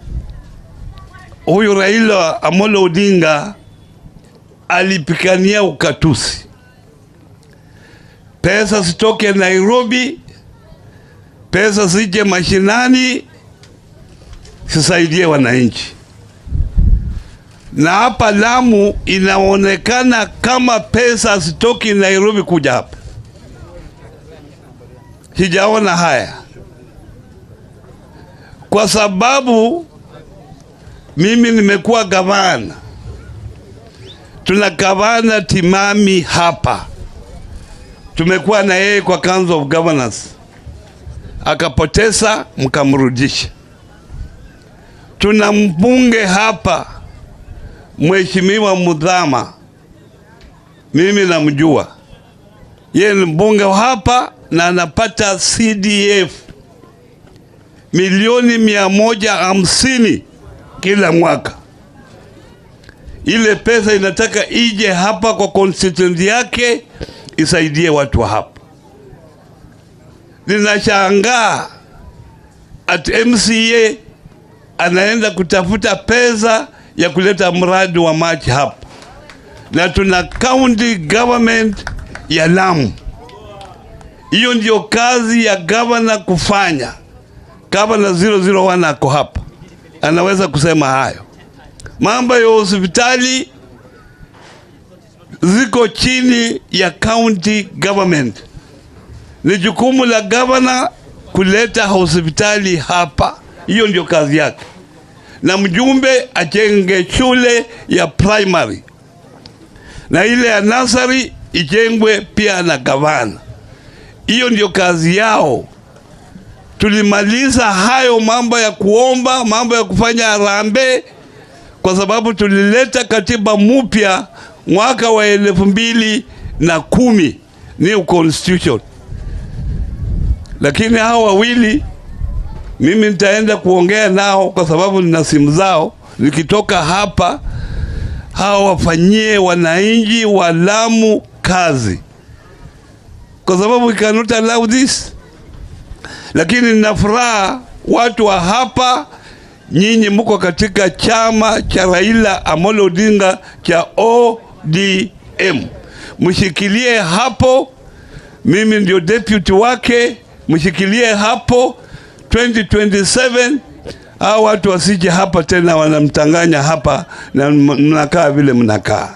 huyu Raila Amolo Odinga alipigania ukatusi. Pesa sitoke Nairobi, pesa sije mashinani, sisaidie wananchi. Na hapa Lamu inaonekana kama pesa sitoki Nairobi kuja hapa. Sijaona haya, kwa sababu mimi nimekuwa gavana. Tuna gavana timami hapa, tumekuwa na yeye kwa Council of Governors, akapoteza mkamrudisha. Tuna mbunge hapa Mheshimiwa Mudhama, mimi namjua, yeye ni mbunge hapa na anapata CDF milioni 150 kila mwaka. Ile pesa inataka ije hapa kwa constituency yake isaidie watu hapa. Ninashangaa at MCA anaenda kutafuta pesa ya kuleta mradi wa maji hapa, na tuna county government ya Lamu. Hiyo ndio kazi ya governor kufanya. Governor 001 ako hapa, anaweza kusema hayo. Mambo ya hospitali ziko chini ya county government. Ni jukumu la governor kuleta hospitali hapa. Hiyo ndio kazi yake. Na mjumbe ajenge shule ya primary, na ile ya nursery ijengwe pia na gavana. Hiyo ndio kazi yao. Tulimaliza hayo mambo ya kuomba, mambo ya kufanya harambee, kwa sababu tulileta katiba mpya mwaka wa 2010, new constitution. Lakini hao wawili mimi nitaenda kuongea nao kwa sababu nina simu zao. Nikitoka hapa, hao wafanyie wananchi wa Lamu kazi, kwa sababu we cannot allow this. Lakini nina furaha watu wa hapa, nyinyi mko katika chama cha Raila Amolo Odinga cha ODM. Mshikilie hapo, mimi ndio deputy wake, mshikilie hapo. 2027 hao watu wasije hapa tena wanamtanganya hapa na mnakaa vile mnakaa.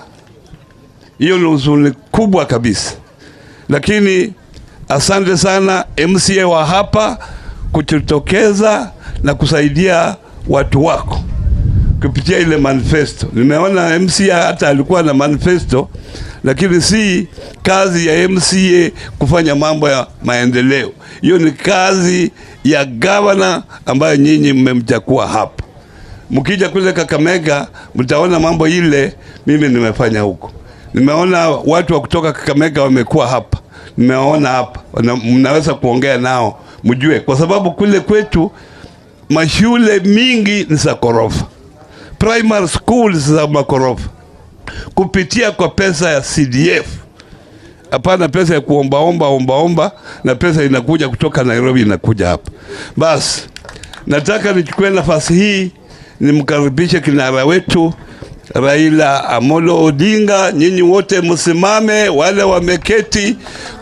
Hiyo ni uzuri kubwa kabisa. Lakini asante sana MCA wa hapa kujitokeza na kusaidia watu wako kupitia ile manifesto. Nimeona MCA hata alikuwa na manifesto, lakini si kazi ya MCA kufanya mambo ya maendeleo. Hiyo ni kazi ya governor ambayo nyinyi mmemchagua hapa. Mkija kule Kakamega mtaona mambo ile mimi nimefanya huko. Nimeona watu wa kutoka Kakamega wamekuwa hapa. Nimeona hapa. Mnaweza kuongea nao mjue, kwa sababu kule kwetu mashule mingi ni za korofa. Primary schools za makorofa. Kupitia kwa pesa ya CDF. Hapana pesa ya kuomba na pesa inakuja kutoka Nairobi inakuja hapa. Basi nataka nichukue nafasi hii nimkaribishe kinara wetu Raila Amolo Odinga. Nyinyi wote msimame, wale wameketi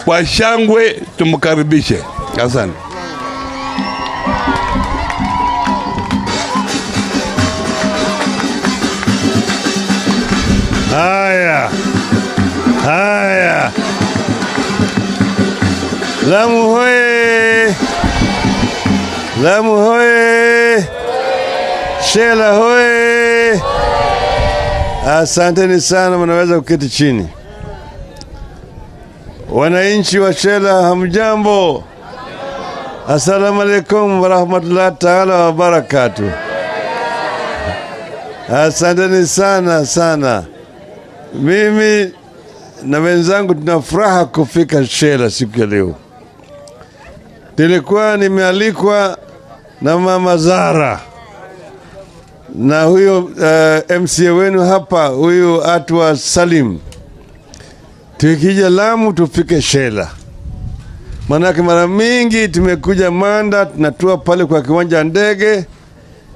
kwa shangwe tumkaribishe. Asante. Haya. Lamu hoye. Lamu hoye. Shela hoye. Asanteni sana, mnaweza kuketi chini. Wananchi wa Shela hamjambo. Assalamu alaikum wa rahmatullahi ta'ala wa barakatuh. Asanteni sana. Mimi na wenzangu tuna furaha kufika Shela siku ya leo. Nilikuwa nimealikwa na Mama Zara na huyo MCA wenu hapa, huyo Atwa Salim. Tukija Lamu tufike Shela. Manake mara mingi tumekuja Manda, tunatua pale kwa kiwanja ndege,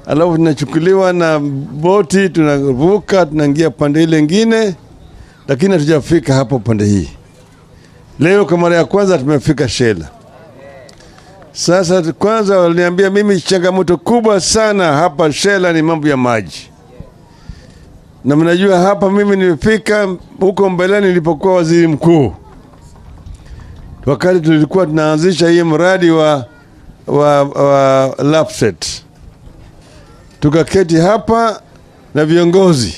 alafu tunachukuliwa na boti, tunavuka, tunaingia pande ile nyingine, lakini hatujafika hapo pande hii. Leo kwa mara ya kwanza tumefika Shela. Sasa kwanza waliniambia mimi changamoto kubwa sana hapa Shela ni mambo ya maji. Na mnajua hapa mimi nimefika huko mbeleni nilipokuwa waziri mkuu. Wakati tulikuwa tunaanzisha hii mradi wa Lapset. Tukaketi hapa na viongozi.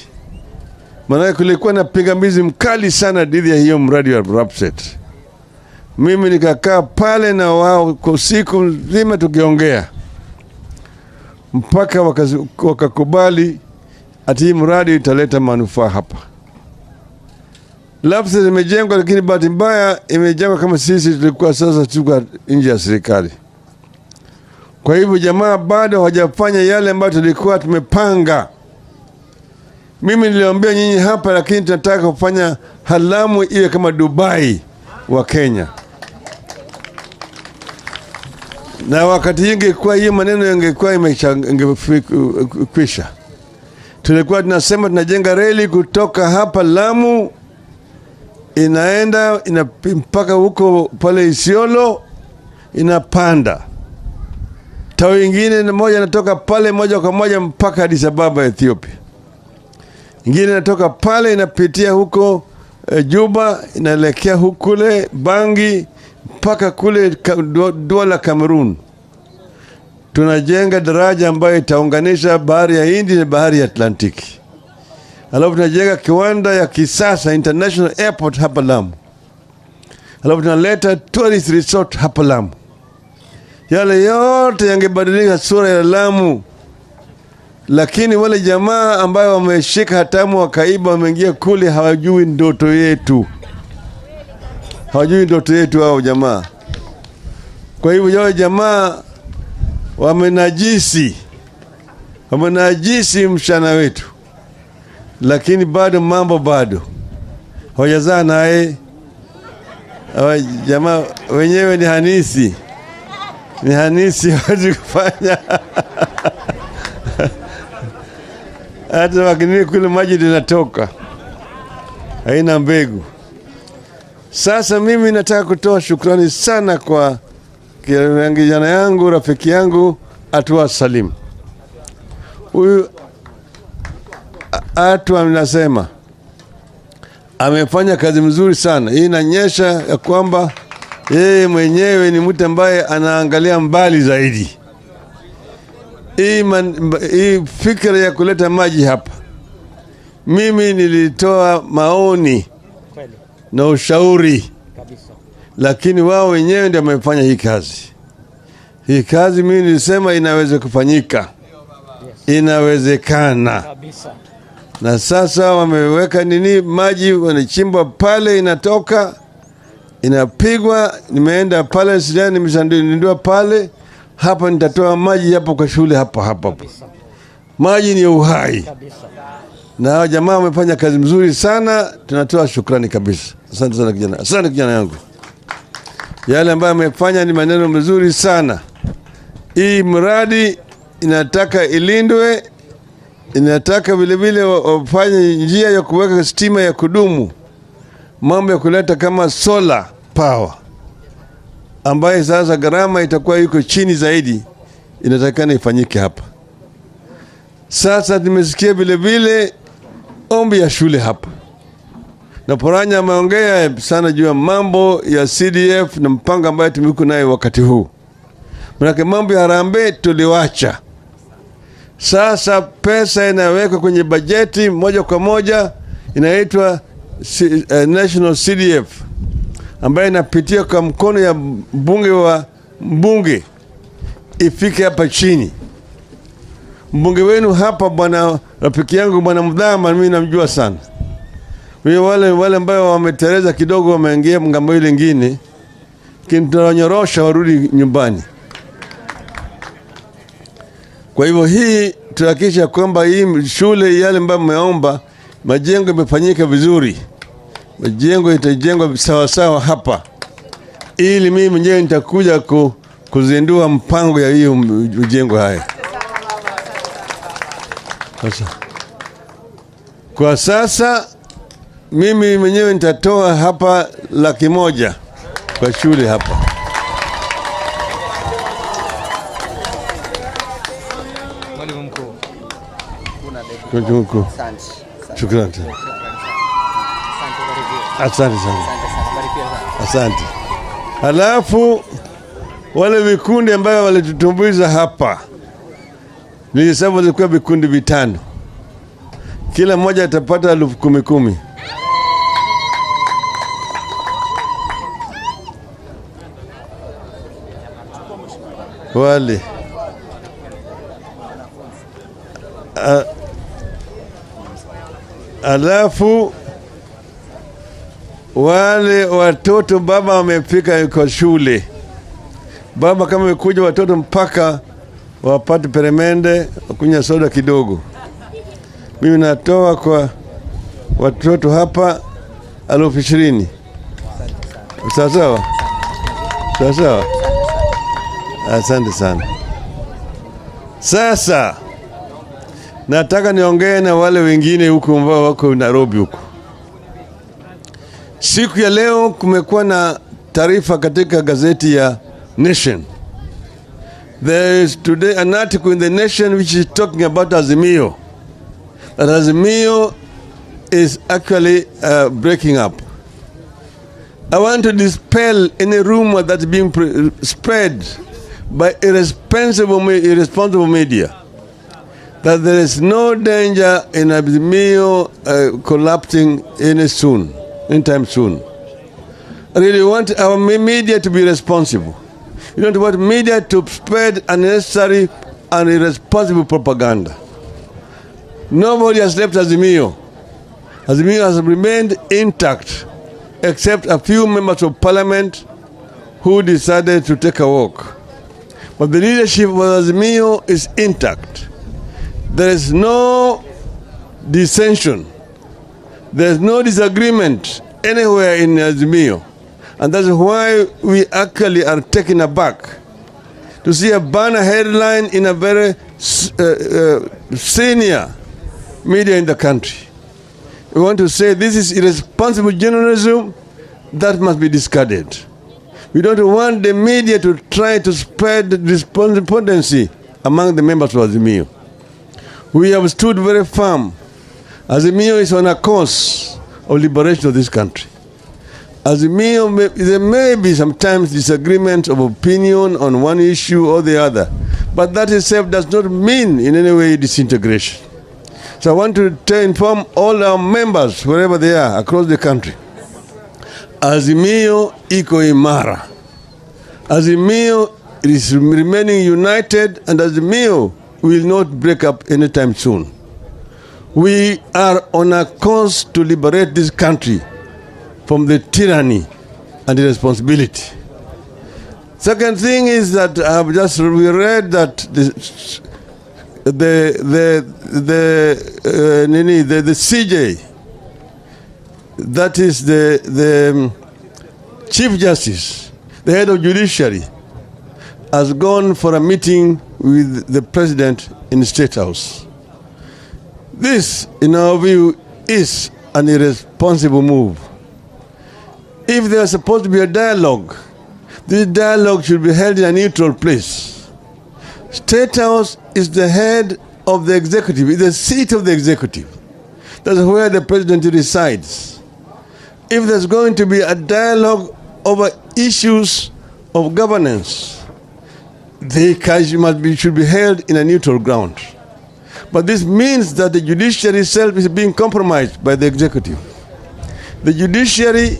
Maana kulikuwa na pingamizi mkali sana dhidi ya hiyo mradi wa Lapset. Mimi nikakaa pale na wao kwa siku nzima tukiongea. Mpaka wakakubali ati mradi italeta manufaa hapa. Lapset imejengwa, lakini bahati mbaya imejengwa kama sisi tulikuwa sasa tuko nje ya serikali. Kwa hivyo jamaa bado hawajafanya yale ambayo tulikuwa tumepanga. Mimi niliwaambia nyinyi hapa, lakini tunataka kufanya Lamu iwe kama Dubai wa Kenya. Na wakati ingekuwa hiyo maneno yangekuwa imekwisha. Tulikuwa tunasema tunajenga reli kutoka hapa Lamu inaenda mpaka huko pale Isiolo, inapanda. Tawi ingine moja inatoka pale moja kwa moja mpaka Addis Ababa Ethiopia. Ingine inatoka pale inapitia huko Juba, inaelekea hukule Bangi mpaka kule Douala Cameroon. Tunajenga daraja ambayo itaunganisha bahari ya Hindi na bahari ya Atlantiki. Alafu tunajenga kiwanda ya kisasa International Airport hapa Lamu. Alafu tunaleta tourist resort hapa Lamu. Yale yote yangebadilisha sura ya Lamu lakini wale jamaa ambayo wameshika hatamu wakaiba, wameingia kule, hawajui ndoto yetu, hawajui ndoto yetu hao jamaa. Kwa hivyo wale jamaa wamenajisi mshana wetu, lakini bado mambo bado hawajazaa naye. Hawa jamaa wenyewe ni hanisi hawezi kufanya hata wakini kule maji linatoka haina mbegu. Sasa mimi nataka kutoa shukrani sana kwa kijana yangu, rafiki yangu Atua Salim. Huyu Atua ninasema amefanya kazi mzuri sana. Hii inaonyesha ya kwamba yeye mwenyewe ni mtu ambaye anaangalia mbali zaidi. Hii fikra ya kuleta maji hapa, mimi nilitoa maoni na ushauri, lakini wao wenyewe ndio wamefanya hii kazi. Hii kazi mimi nilisema inaweza kufanyika, inawezekana. Na sasa wameweka maji wanachimba pale, inatoka inapigwa. Nimeenda pale Sudan, nimeshandindua pale, hapa nitatoa maji hapo kwa shule hapa. Maji ni uhai. Na hao jamaa wamefanya kazi mzuri sana, tunatoa shukrani kabisa. Asante sana kijana. Asante kijana yangu. Yale ambayo amefanya ni maneno mzuri sana. Hii mradi inataka ilindwe, inataka vile vile wafanye njia ya kuweka stima ya kudumu. Mambo ya kuleta kama solar power ambaye sasa gharama itakuwa yuko chini zaidi, inatakana ifanyike hapa. Sasa tumesikia vile vile ombi ya shule hapa. Na Poranya ameongea sana juu ya mambo ya CDF na mpango ambayo tumekuwa nayo wakati huu. Manake mambo ya harambee tuliwacha. Sasa pesa inawekwa kwenye bajeti moja kwa moja, inaitwa National CDF, ambayo inapitia kwa mkono ya mbunge ifike hapa chini. Mbunge wenu hapa bwana, rafiki yangu bwana Mdhama, mimi namjua sana. Wale ambao wameteleza kidogo wameingia ngambo ile nyingine, kintonyorosha warudi nyumbani. Kwa hivyo hii tuhakikisha kwamba hii shule yale ambayo mmeomba majengo yamefanyika vizuri. Majengo itajengwa sawa sawa hapa, ili mimi mwenyewe nitakuja kuzindua mpango ya hiyo ujengo haya. Kwa sasa mimi mwenyewe nitatoa hapa 100,000 kwa shule hapa. Mwalimu mkuu. Shukrani. Asante sana. Asante. Halafu wale vikundi ambao walitutumbuiza hapa, nilisema walikuwa vikundi 5. Kila mmoja atapata 10,000. Wale alafu wale watoto baba wamefika kwa shule, baba kama wamekuja watoto mpaka wapate peremende, wakunywa soda kidogo, mimi natoa kwa watoto hapa 20,000. Sawa. Asante sana. Sasa nataka niongee na wale wengine huko ambao wako Nairobi huko. Siku ya leo kumekuwa na taarifa katika gazeti ya Nation. There is today an article in the Nation which is talking about Azimio. That Azimio is actually breaking up. I want to dispel any rumor that's being spread by irresponsible media that there is no danger in Azimio collapsing anytime soon. I really want our media to be responsible. You don't want media to spread unnecessary and irresponsible propaganda. Nobody has left Azimio. Azimio has remained intact, except a few members of parliament who decided to take a walk. But the leadership of Azimio is intact. There is no dissension. There is no disagreement anywhere in Azimio. And that's why we actually are taken aback to see a banner headline in a very senior media in the country. We want to say this is irresponsible journalism that must be discarded. We don't want the media to try to spread despondency among the members of Azimio. We have stood very firm. Azimio is on a course of liberation of this country. Azimio, there may be sometimes disagreement of opinion on one issue or the other, but that itself does not mean in any way disintegration. So I want to inform all our members, wherever they are, across the country, Azimio iko imara. Azimio is remaining united, and Azimio will not break up anytime soon. We are on a course to liberate this country from the tyranny and the responsibility. Second thing is that we read that the CJ, that is the Chief Justice, the head of judiciary, has gone for a meeting with the president in the State House. This, in our view, is an irresponsible move. If there is supposed to be a dialogue, this dialogue should be held in a neutral place. State House is the head of the executive, is the seat of the executive. That's where the president resides. If there's going to be a dialogue over issues of governance, should be held in a neutral ground. But this means that the judiciary itself is being compromised by the executive. The judiciary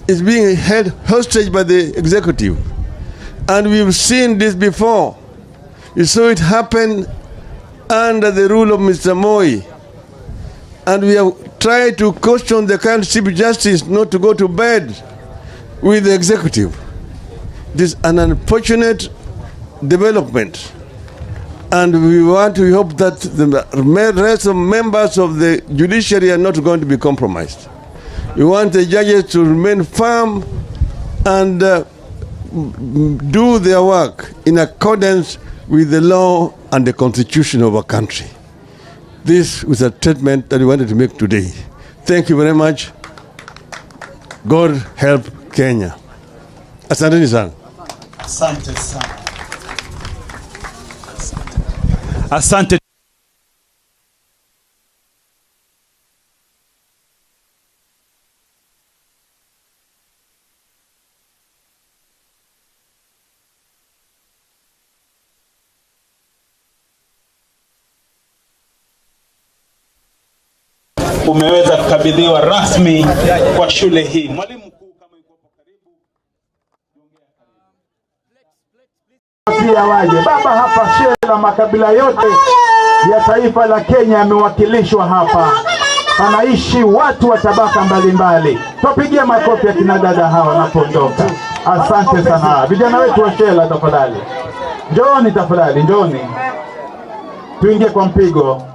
is being held hostage by the executive. And we've seen this before. We saw it happen under the rule of Mr. Moi. And we have tried to caution the current Chief Justice not to go to bed with the executive. This is an unfortunate development. And we hope that the rest of members of the judiciary are not going to be compromised. We want the judges to remain firm and do their work in accordance with the law and the constitution of our country. This was a statement that we wanted to make today. Thank you very much. God help Kenya. Asanteni sana. Asante sana. Asante. Umeweza kukabidhiwa rasmi kwa shule hii. Mwalimu mkuu kama yuko karibu. Pia waje. Baba hapa shela makabila yote ya taifa la Kenya yamewakilishwa hapa. Panaishi watu wa tabaka mbalimbali. Tupigie makofi ya kina dada hawa wanapoondoka. Asante sana. Vijana wetu wa shela tafadhali. Njooni tafadhali, njooni. Tuingie kwa mpigo.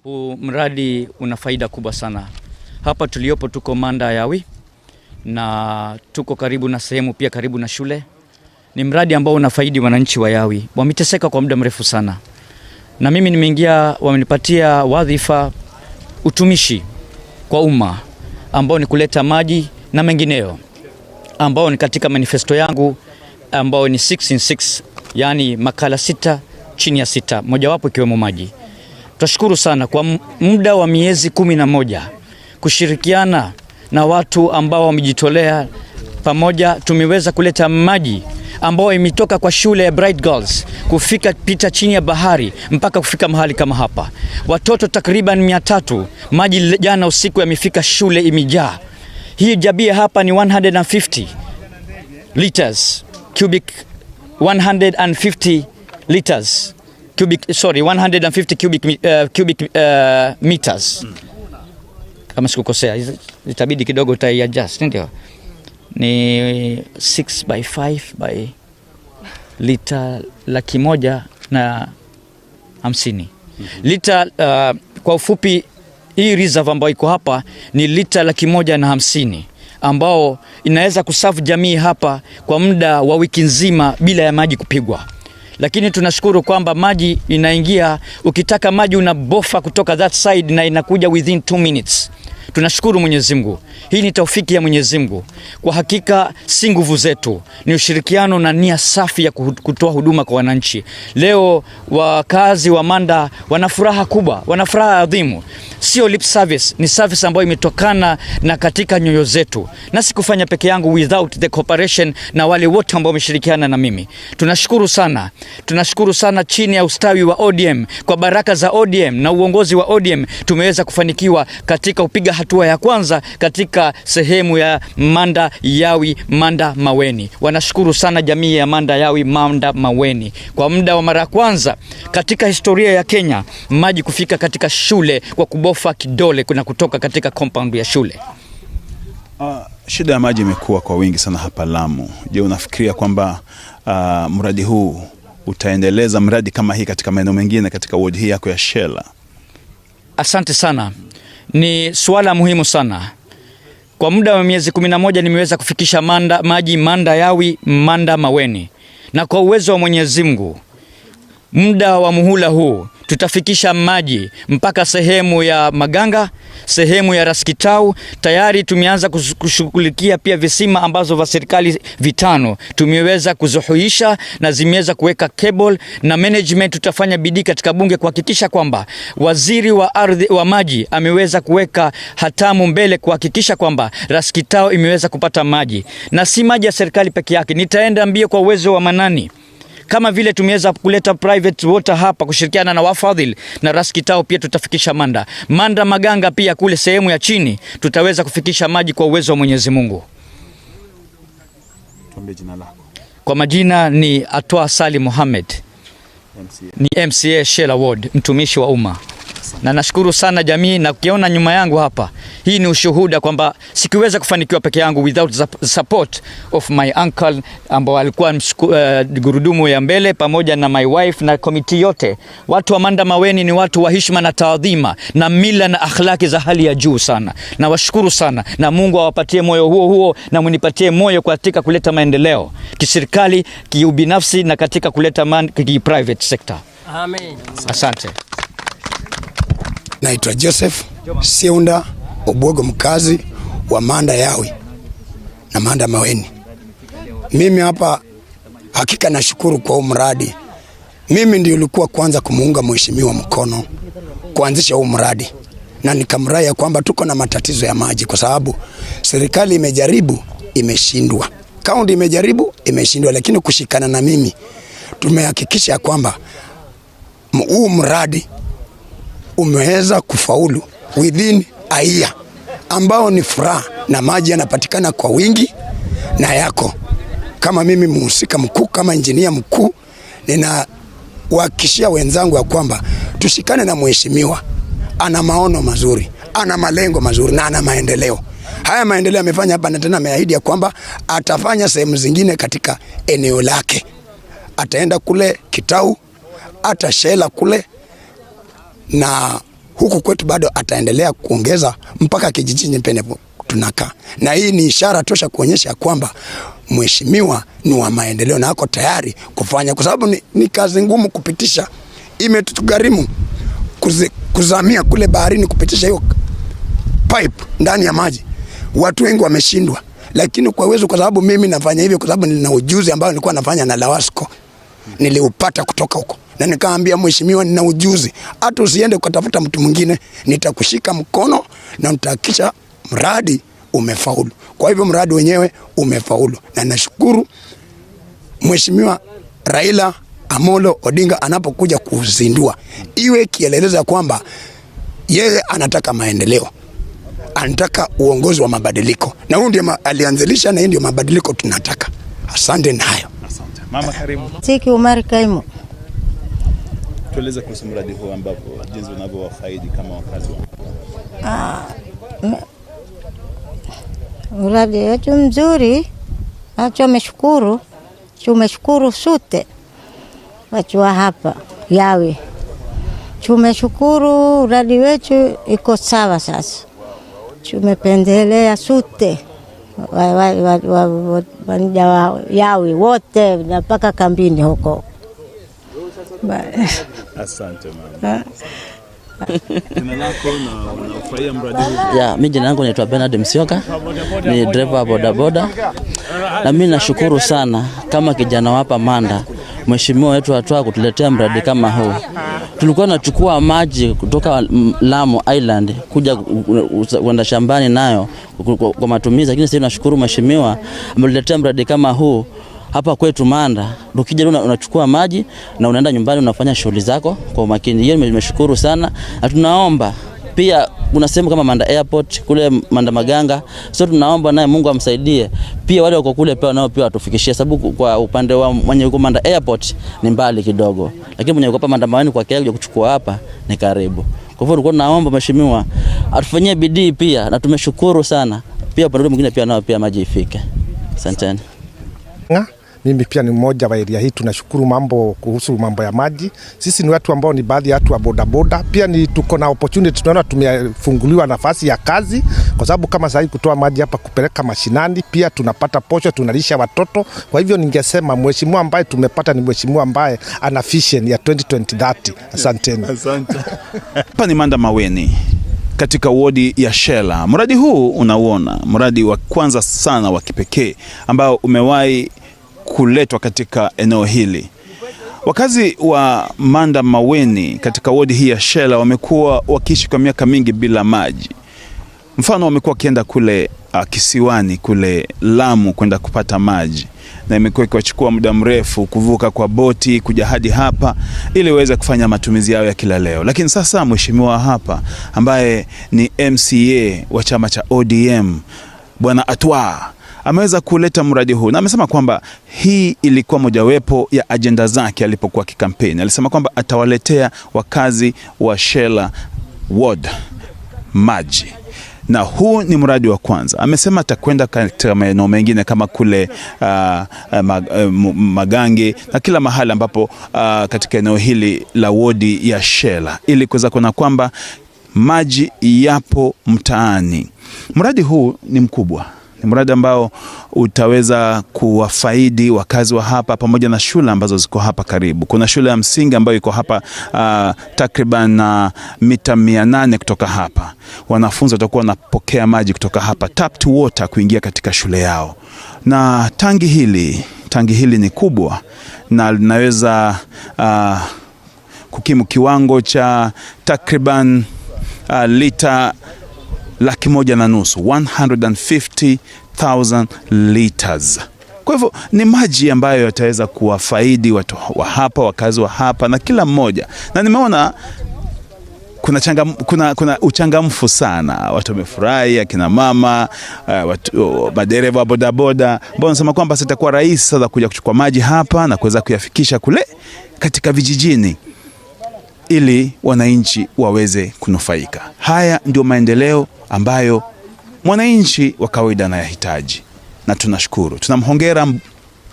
Huu mradi una faida kubwa sana. Hapa tuliopo tuko Manda Yawi na tuko karibu na sehemu pia karibu na shule. Ni mradi ambao unafaidi wananchi wa Yawi. Wameteseka kwa muda mrefu sana. na mimi nimeingia, wamenipatia wadhifa utumishi kwa umma ambao ni kuleta maji na mengineo ambao ni katika manifesto yangu ambao ni 6 in 6, yani makala 6 chini ya 6, mojawapo ikiwemo maji. Tunashukuru sana kwa muda wa miezi 11 kushirikiana na watu ambao wamejitolea pamoja, tumeweza kuleta maji ambao imetoka kwa shule ya Bright Girls kufika pita chini ya bahari mpaka kufika mahali kama hapa. Watoto takriban 300 maji jana usiku yamefika shule imejaa. Hii jabia hapa ni 150 liters cubic 150 liters cubic, sorry, 150 cubic meters. Kama sikukosea, itabidi kidogo adjust, ndio. Ni 6 by 5 by lita 150 lita. Kwa ufupi, hii reserve ambayo iko hapa ni lita 150 ambao inaweza kusafu jamii hapa kwa muda wa wiki nzima bila ya maji kupigwa. Lakini tunashukuru kwamba maji inaingia, ukitaka maji unabofa kutoka that side na inakuja within 2 minutes. Tunashukuru Mwenyezi Mungu. Hii ni taufiki ya Mwenyezi Mungu. Kwa hakika si nguvu zetu, ni ushirikiano na nia safi ya kutoa huduma kwa wananchi. Leo wakazi wa Manda wana furaha kubwa, wana furaha adhimu. Sio lip service, ni service ambayo imetokana na katika nyoyo zetu. Na sikufanya peke yangu, without the cooperation na wale wote ambao wameshirikiana na mimi. Tunashukuru sana. Tunashukuru sana chini ya ustawi wa ODM, kwa baraka za ODM na uongozi wa ODM tumeweza kufanikiwa katika upiga hatua ya kwanza katika sehemu ya Manda Yawi Manda Maweni. Wanashukuru sana jamii ya Manda Yawi Manda Maweni. Kwa muda wa mara kwanza katika historia ya Kenya maji kufika katika shule kwa kubofa kidole kuna kutoka katika compound ya shule. Shida ya maji imekuwa kwa wingi sana hapa Lamu. Je, unafikiria kwamba mradi huu utaendeleza mradi kama hii katika maeneo mengine katika ward hii yako ya Shela? Asante sana. Ni swala muhimu sana. Kwa muda wa miezi 11 nimeweza kufikisha maji Manda Yawi Manda Maweni. Na kwa uwezo wa Mwenyezi Mungu, muda wa muhula huu tutafikisha maji mpaka sehemu ya Maganga, sehemu ya Raskitau. Tayari tumeanza kushughulikia pia visima ambazo vya serikali 5 tumeweza kuzuhuisha na zimeweza kuweka cable, na management tutafanya bidii katika bunge kuhakikisha kwamba waziri wa ardhi wa maji ameweza kuweka hatamu mbele kuhakikisha kwamba Raskitau imeweza kupata maji, na si maji ya serikali peke yake. Nitaenda mbio kwa uwezo wa Manani. Kama vile tumeweza kuleta private water hapa kushirikiana na wafadhili na Raskitau, pia tutafikisha Manda Maganga, pia kule sehemu ya chini tutaweza kufikisha maji kwa uwezo wa Mwenyezi Mungu. Tuambie jina lako. Kwa majina ni Atwa Sali Mohamed. Ni MCA Shela Ward, mtumishi wa umma. Na nashukuru sana jamii, na ukiona nyuma yangu hapa, hii ni ushuhuda kwamba sikuweza kufanikiwa peke yangu without the support of my uncle ambao alikuwa gurudumu ya mbele, pamoja na my wife na komiti yote. Watu wa Manda Maweni ni watu wa heshima na taadhima na mila na akhlaki za hali ya juu sana. Na washukuru sana, na Mungu awapatie moyo huo na munipatie moyo katika kuleta maendeleo kiserikali, kiubinafsi na katika kuleta private sector. Amen. Asante. Naitwa Joseph Siunda Obwogo, mkazi wa Manda Yawi na Manda Maweni. Mimi hapa hakika nashukuru kwa mradi. Mimi ndio nilikuwa kwanza kumuunga mheshimiwa mkono kuanzisha huu mradi, na nikamrai kwamba tuko na matatizo ya maji kwa sababu serikali imejaribu imeshindwa, kaunti imejaribu imeshindwa, lakini kushikana na mimi tumehakikisha kwamba huu mradi umeweza kufaulu within a year, ambao ni furaha, na maji yanapatikana kwa wingi na yako. Kama mimi mhusika mkuu, kama injinia mkuu, ninawahakikishia wenzangu ya kwamba tushikane na mheshimiwa. Ana maono mazuri, ana malengo mazuri na ana maendeleo. Haya maendeleo amefanya hapa, na tena ameahidi ya kwamba atafanya sehemu zingine katika eneo lake. Ataenda kule Kitau, atashela kule, na huku kwetu bado ataendelea kuongeza mpaka kijijini pene tunakaa. Na hii ni ishara tosha kuonyesha kwamba mheshimiwa ni wa maendeleo na ako tayari kufanya, kwa sababu ni kazi ngumu kupitisha imetugharimu kuzamia kule baharini kupitisha hiyo pipe ndani ya maji. Watu wengi wameshindwa, lakini kwa uwezo, kwa sababu mimi nafanya hivyo kwa sababu nina ujuzi ambao nilikuwa nafanya na Lawasco, niliupata kutoka huko, na nikaambia mheshimiwa, nina ujuzi, hata usiende kutafuta mtu mwingine, nitakushika mkono na nitahakikisha mradi umefaulu. Kwa hivyo mradi wenyewe umefaulu, na nashukuru mheshimiwa Raila Amolo Odinga anapokuja kuzindua, iwe kieleleza kwamba yeye anataka maendeleo, anataka uongozi wa mabadiliko, na huyu ndiye alianzilisha, na hii ndio mabadiliko tunataka. Asante nayo. Asante. Mama karibu. Tiki Umar Kaimu. Tueleze kuhusu mradi huu ambapo jinsi unavyowafaidi kama wakazi wa. Mradi wetu mzuri. Tumeshukuru sote watu wa hapa yawe. Tumeshukuru mradi wetu iko sawa sasa. Tumependelea sote yawe wote mpaka kambini huko. Asante mama. Jina lako na unafurahia mradi huu? Ya, mimi jina langu naitwa Bernard Msioka. Ni driver boda boda. Na mimi nashukuru sana kama kijana hapa Manda, mheshimiwa wetu atoa kutuletea mradi kama huu. Tulikuwa tunachukua maji kutoka Lamu Island kuja kwenda shambani nayo kwa matumizi, lakini sasa tunashukuru mheshimiwa ametuletea mradi kama huu hapa kwetu Manda. Ukija unachukua maji na unaenda nyumbani unafanya shughuli zako kwa umakini. Hiyo nimeshukuru sana. Na tunaomba pia kuna sehemu kama Manda Airport kule Manda Maganga, so tunaomba naye Mungu amsaidie pia wale wako kule pia nao pia watufikishie, sababu kwa upande wa mwenye yuko Manda Airport ni mbali kidogo, lakini mwenye yuko hapa Manda Maweni kwa kiasi kuchukua hapa ni karibu. Kwa hivyo tulikuwa tunaomba mheshimiwa atufanyie bidii pia, na tumeshukuru sana pia upande mwingine pia nao pia maji ifike. Asanteni. Mimi pia ni mmoja wa area hii, tunashukuru kuhusu mambo ya maji. Sisi ni watu ambao ni baadhi ya watu wa boda boda. Pia ni tuko na opportunity, tunaona tumefunguliwa nafasi ya kazi, kwa sababu kama sasa kutoa maji hapa kupeleka mashinani, pia tunapata posho, tunalisha watoto. Kwa hivyo ningesema mheshimiwa ambaye tumepata ni mheshimiwa ambaye ana vision ya 2030. Asanteni. Asante. Hapa ni Manda Maweni katika wodi ya Shela. Mradi huu unauona, mradi wa kwanza sana wa kipekee ambao umewahi kuletwa katika eneo hili. Wakazi wa Manda Maweni katika wodi hii ya Shela wamekuwa wakiishi kwa miaka mingi bila maji. Mfano wamekuwa kienda kule kisiwani kule Lamu kwenda kupata maji, na imekuwa ikiwachukua muda mrefu kuvuka kwa boti kuja hadi hapa ili waweze kufanya matumizi yao ya kila leo. Lakini sasa mheshimiwa hapa ambaye ni MCA wa chama cha ODM Bwana Atwa ameweza kuleta mradi huu, na amesema kwamba hii ilikuwa mojawapo ya agenda zake alipokuwa kikampeni. Alisema kwamba atawaletea wakazi wa Shela ward maji, na huu ni mradi wa kwanza. Amesema atakwenda katika maeneo mengine kama kule Magange na kila mahali ambapo katika eneo hili la wodi ya Shela, ili kuweza kuona kwamba maji yapo mtaani. Mradi huu ni mkubwa. Ni mradi ambao utaweza kuwafaidi wakazi wa hapa pamoja na shule ambazo ziko hapa karibu. Kuna shule ya msingi ambayo iko hapa takriban mita 800 kutoka hapa. Wanafunzi watakuwa wanapokea maji kutoka hapa, tapped water, kuingia katika shule yao. Na tangi hili ni kubwa na linaweza kukimu kiwango cha takriban lita 150,000 liters. Kwa hivyo ni maji ambayo yataweza kuwafaidi watu wa hapa, wakazi wa hapa na kila mmoja. Na nimeona kuna uchangamfu sana. Watu wamefurahi, akina mama, madereva wa bodaboda ambao wanasema kwamba sitakuwa rahisi sasa kuja kuchukua maji hapa na kuweza kuyafikisha kule katika vijijini ili wananchi waweze kunufaika. Haya ndio maendeleo ambayo mwananchi wa kawaida anayahitaji, na tunashukuru. Tunamhongera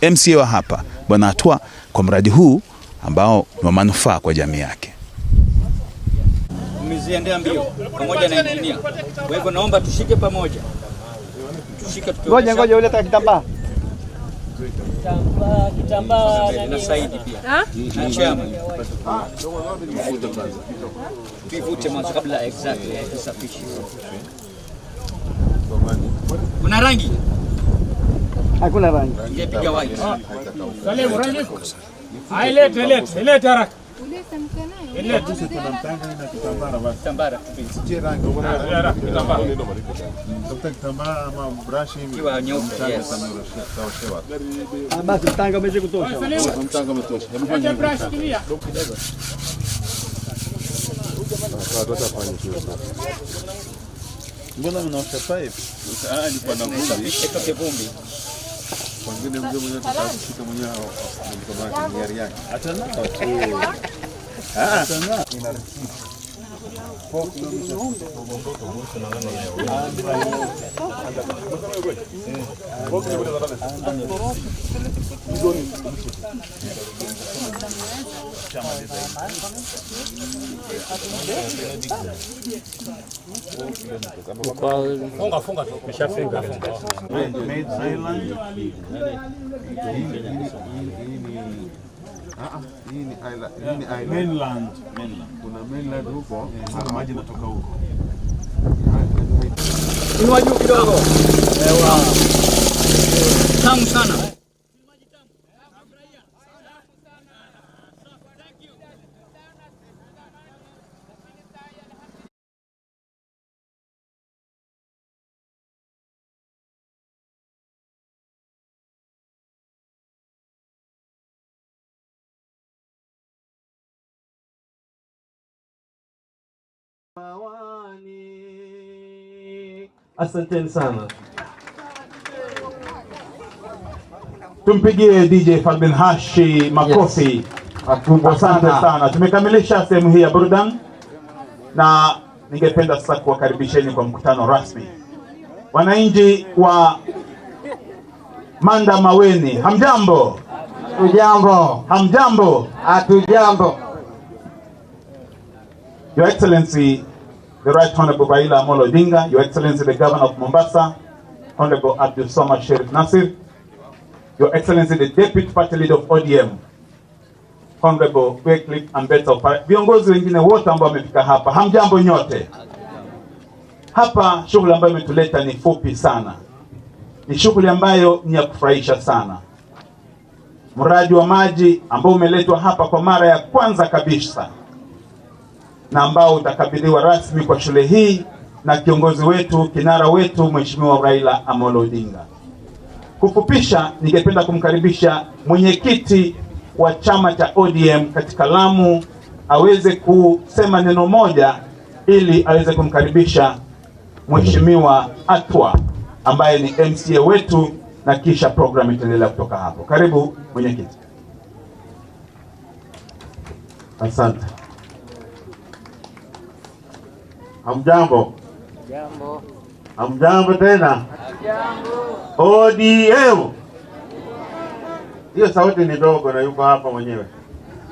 MCA wa hapa Bwana Atwa kwa mradi huu ambao ni wa manufaa kwa jamii yake. Mmeziendea mbio pamoja na engineer. Kwa hivyo naomba tushike pamoja. Ngoja ule kitambaa. Kitambaa na Saidi pia. Na chama. Vivute mwanzo kabla exactly tusafishe. Kuna rangi? Hakuna rangi. Ingepiga white. Salimu rangi. Ilete haraka. Ilete. Kitambara. Kitambaa ama brush kiwa nyeupe. Yes. Basi mtanga umeze kutosha. Mtanga umetosha. Acha brush kilia. Mbona mnaosha pipe? Ni kwa vumbi. Itoke vumbi. Pengine mzee mwenyewe atashika mwenyewe mkono wake yake. Atana. Funga umeshafunga. Hii ni mainland. Kuna mainland huko, maji yanatoka huko. Inua juu kidogo. Ewa. Tamu sana. Asanteni sana. Tumpigie DJ Falben Hashi makofi. Yes. Asante sana. Tumekamilisha sehemu hii ya burudani na ningependa sasa kuwakaribisheni kwa mkutano rasmi. Wananchi wa Manda Maweni, hamjambo? Ujambo. Hamjambo? Hatujambo. Your Excellency, the Right Honorable Raila Odinga, Your Excellency, the Governor of Mombasa, Honorable Abdul Somad Sharif Nasir, Your Excellency, the Deputy Party Leader of ODM, Honorable Wycliffe Ambetsa, viongozi wengine wote ambao wamefika hapa, hamjambo nyote. Hapa shughuli ambayo imetuleta ni fupi sana. Ni shughuli ambayo ni ya kufurahisha sana. Mradi wa maji ambao umeletwa hapa kwa mara ya kwanza kabisa na ambao utakabidhiwa rasmi kwa shule hii na kiongozi wetu, kinara wetu, Mheshimiwa Raila Amolo Odinga. Kufupisha, ningependa kumkaribisha mwenyekiti wa chama cha ODM katika Lamu aweze kusema neno moja ili aweze kumkaribisha Mheshimiwa Atwa ambaye ni MCA wetu, na kisha program itaendelea kutoka hapo. Karibu mwenyekiti. Asante. Hamjambo? Jambo. Hamjambo tena? ODM. Hiyo sauti ni ndogo na yuko hapa mwenyewe.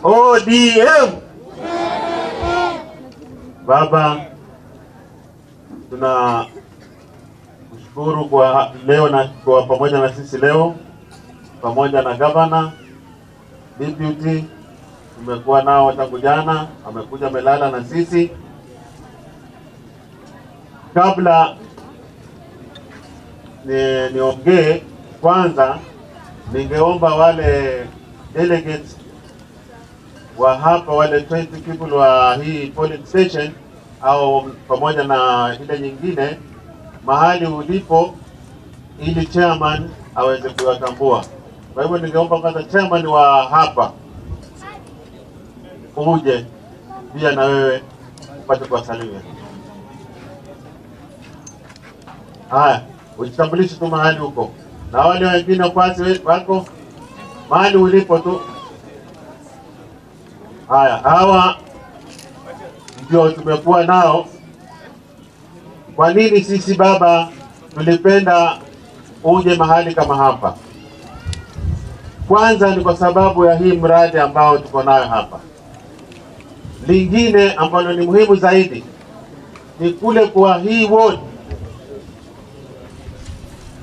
ODM. Baba, tuna kushukuru kwa leo na kwa pamoja na sisi leo, pamoja na governor, deputy, tumekuwa nao tangu jana, amekuja melala na sisi. Kabla niongee, kwanza ningeomba wale delegates wa hapa, wale 20 people wa hii polling station au pamoja na ile nyingine, mahali ulipo, ili chairman aweze kuwatambua. Kwa hivyo ningeomba kwanza chairman wa hapa uje pia na wewe upate kuwasalimia. Haya, ujitambulishe tu mahali huko. Na wale wengine kwasi wako mahali ulipo tu. Haya, hawa ndio tumekuwa nao. Kwa nini sisi baba tulipenda uje mahali kama hapa? Kwanza ni kwa sababu ya hii mradi ambao tuko nayo hapa. Lingine ambalo ni muhimu zaidi ni kule kwa hii ward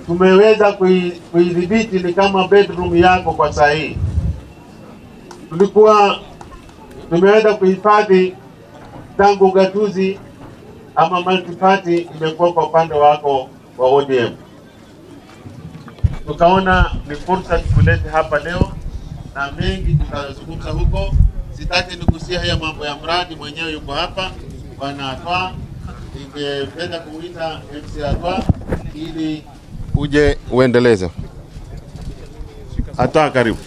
tumeweza kuidhibiti, ni kama bedroom yako kwa saa hii. Tumeweza kuhifadhi tangu ugatuzi ama multi-party imekuwa kwa upande wako wa ODM. Tukaona ni fursa tukulete hapa leo, na mengi tutazungumza huko. Sitaki nigusia haya mambo ya mradi, mwenyewe yuko hapa Bwana Atwa. Ningependa kuita MC Atwa ili uje uendeleze. Atwa, karibu.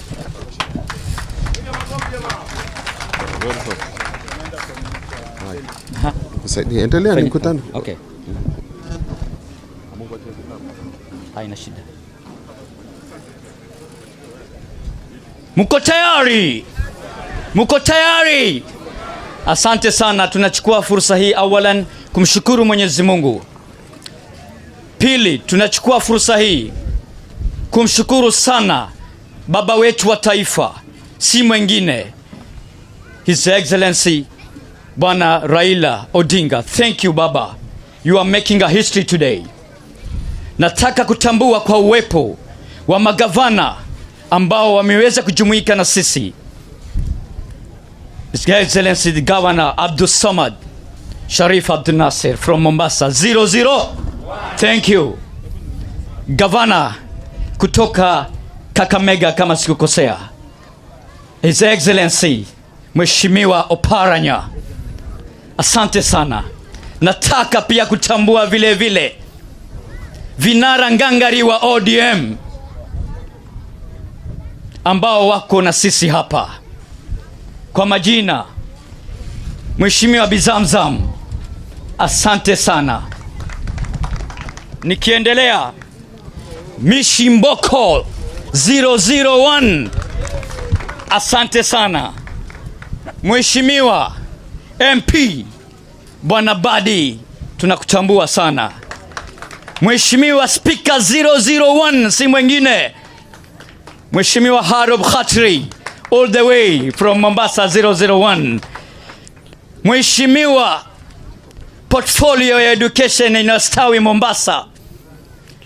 Endelea ni mkutano. Okay. Haina shida. Mko tayari? Mko tayari? Asante sana. Tunachukua fursa hii awalan kumshukuru Mwenyezi Mungu. Pili, tunachukua fursa hii kumshukuru sana baba wetu wa taifa, si mwingine His Excellency Bwana Raila Odinga. Thank you baba. You are making a history today. Nataka kutambua kwa uwepo wa magavana ambao wameweza kujumuika na sisi. His Excellency the Governor Abdul Samad Sharif Abdul Nasir from Mombasa 00. Thank you. Governor kutoka Kakamega kama sikukosea, His Excellency Mheshimiwa Oparanya. Asante sana. Nataka pia kutambua vile vile vinara ngangari wa ODM ambao wako na sisi hapa. Kwa majina, Mheshimiwa Bizamzam, asante sana. Nikiendelea, Mishimboko 001, asante sana. Mheshimiwa MP Bwana Badi, tunakutambua sana. Mheshimiwa Speaker 001, si mwingine Mheshimiwa Harob Khatri all the way from Mombasa 001. Mheshimiwa portfolio ya education inastawi Mombasa,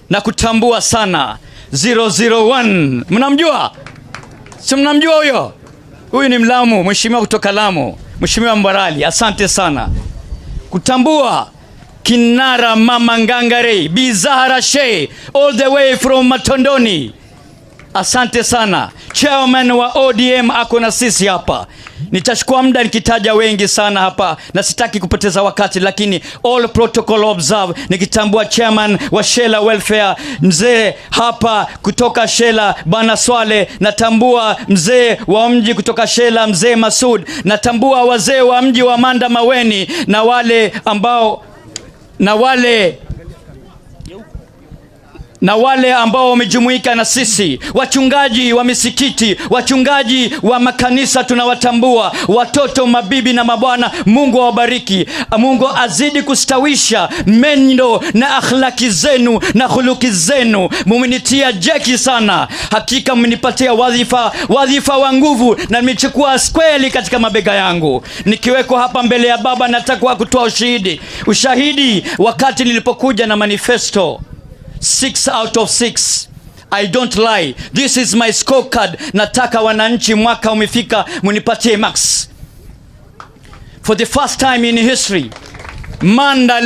na kutambua sana 001. Mnamjua? Si mnamjua huyo? Huyu ni Mlamu, mheshimiwa kutoka Lamu, Mheshimiwa Mbarali, asante sana. Kutambua kinara mama ngangare Bi Zahara Sheh all the way from Matondoni, asante sana. Chairman wa ODM ako na sisi hapa. Nitachukua muda nikitaja wengi sana hapa na sitaki kupoteza wakati, lakini all protocol observe. Nikitambua chairman wa Shela Welfare mzee hapa kutoka Shela Bana Swale, natambua mzee wa mji kutoka Shela mzee Masud, natambua wazee wa mji wa Manda Maweni na wale ambao wamejumuika na sisi, wachungaji wa misikiti, wachungaji wa makanisa tunawatambua, watoto, mabibi na mabwana, Mungu awabariki. Mungu azidi kustawisha mendo na akhlaki zenu na khuluki zenu. Mumenitia jeki sana, hakika mmenipatia wadhifa wa nguvu, na nimechukua skweli katika mabega yangu. Nikiweko hapa mbele ya baba, nataka kutoa ushahidi wakati nilipokuja na manifesto 6 out of 6. I don't lie. This is my scorecard. Nataka wananchi, mwaka umefika, munipatie max. For the first time in history, Manda